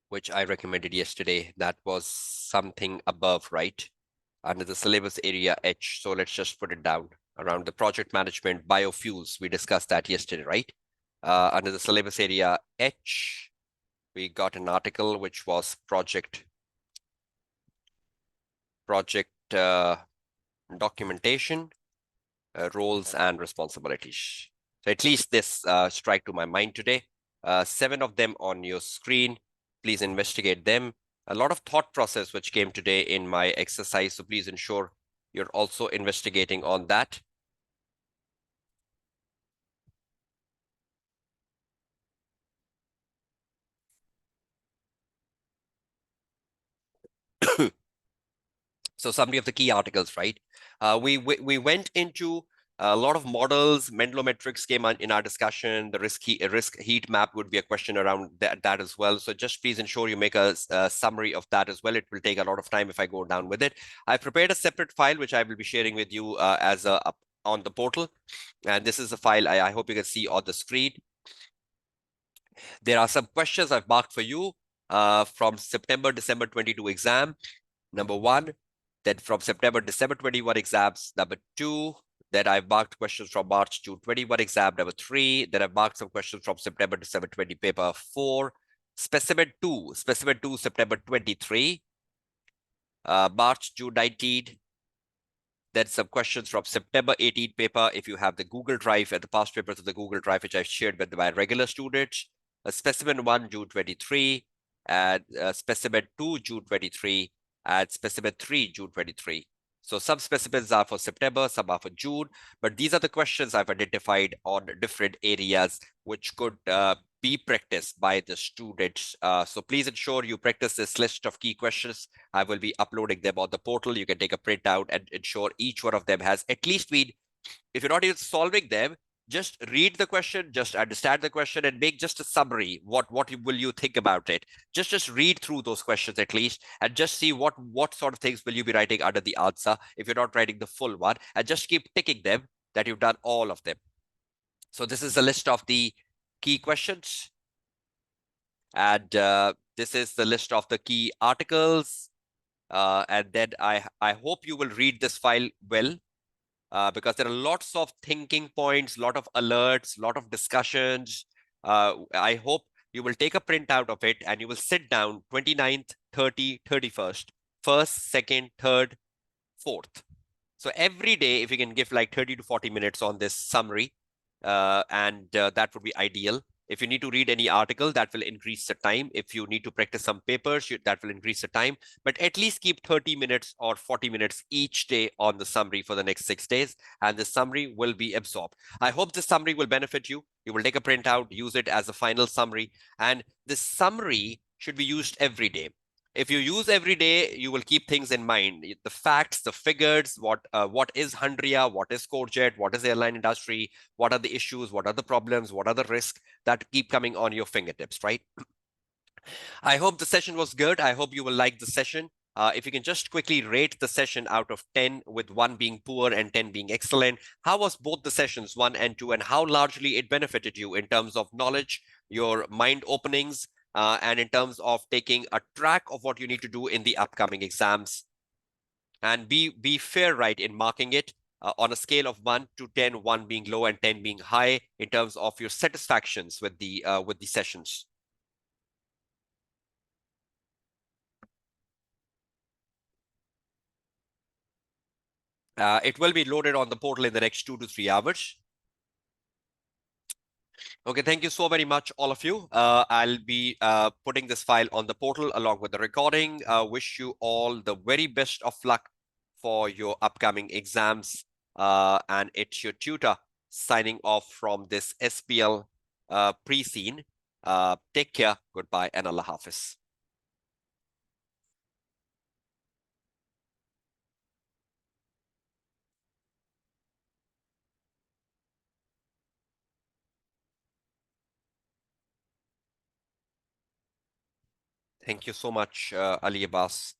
which I recommended yesterday. That was something above, right? Under the syllabus area H. So let's just put it down around the project management, biofuels. We discussed that yesterday, right? Under the syllabus area H, we got an article which was project documentation, roles and responsibilities. So at least this strike to my mind today. 7 of them on your screen. Please investigate them. A lot of thought process which came today in my exercise. So please ensure you're also investigating on that. So summary of the key articles, right? We went into a lot of models. Menlo metrics came in our discussion. The risk heat map would be a question around that as well. So just please ensure you make a summary of that as well. It will take a lot of time if I go down with it. I prepared a separate file which I will be sharing with you on the portal. And this is a file I hope you can see on the screen. There are some questions I've marked for you from September-December 22 exam. Number 1, then from September-December 21 exams. Number 2, then I've marked questions from March-June 21 exam. Number 3, then I've marked some questions from September-December 20 paper 4. Specimen 2, September 23. March-June 19. Then some questions from September 18 paper, if you have the Google Drive and the past papers of the Google Drive, which I've shared with my regular students. Specimen 1, June 23, and Specimen 2, June 23, and Specimen 3, June 23. So some specimens are for September, some are for June, but these are the questions I've identified on different areas which could be practiced by the students. So please ensure you practice this list of key questions. I will be uploading them on the portal. You can take a printout and ensure each one of them has at least been, if you're not even solving them, just read the question, just understand the question, and make just a summary. What will you think about it? Just read through those questions at least, and just see what sort of things will you be writing under the answer if you're not writing the full one, and just keep ticking them that you've done all of them. So this is a list of the key questions, and this is the list of the key articles. And then I hope you will read this file well. Because there are lots of thinking points, lot of alerts, lot of discussions. I hope you will take a printout of it and you will sit down 29th, 30, 31st, 1st, 2nd, 3rd, 4th. So every day, if you can give like 30 to 40 minutes on this summary, and that would be ideal. If you need to read any article, that will increase the time. If you need to practice some papers, that will increase the time. But at least keep 30 minutes or 40 minutes each day on the summary for the next 6 days, and the summary will be absorbed. I hope this summary will benefit you. You will take a printout, use it as a final summary, and this summary should be used every day. If you use every day, you will keep things in mind. The facts, the figures, what is Handria, what is Corjetz, what is the airline industry, what are the issues, what are the problems, what are the risks that keep coming on your fingertips, right? I hope the session was good. I hope you will like the session. If you can just quickly rate the session out of 10, with 1 being poor and 10 being excellent. How was both the sessions, 1 and 2, and how largely it benefited you in terms of knowledge, your mind openings, and in terms of taking a track of what you need to do in the upcoming exams? And be fair, right, in marking it on a scale of 1 to 10, 1 being low and 10 being high, in terms of your satisfactions with the sessions. It will be loaded on the portal in the next 2 to 3 hours. Okay, thank you so very much, all of you. I'll be putting this file on the portal along with the recording. Wish you all the very best of luck for your upcoming exams. And it's your tutor signing off from this SBL pre-scene. Take care, goodbye, and Allah Hafiz. Thank you so much, Ali Abbas.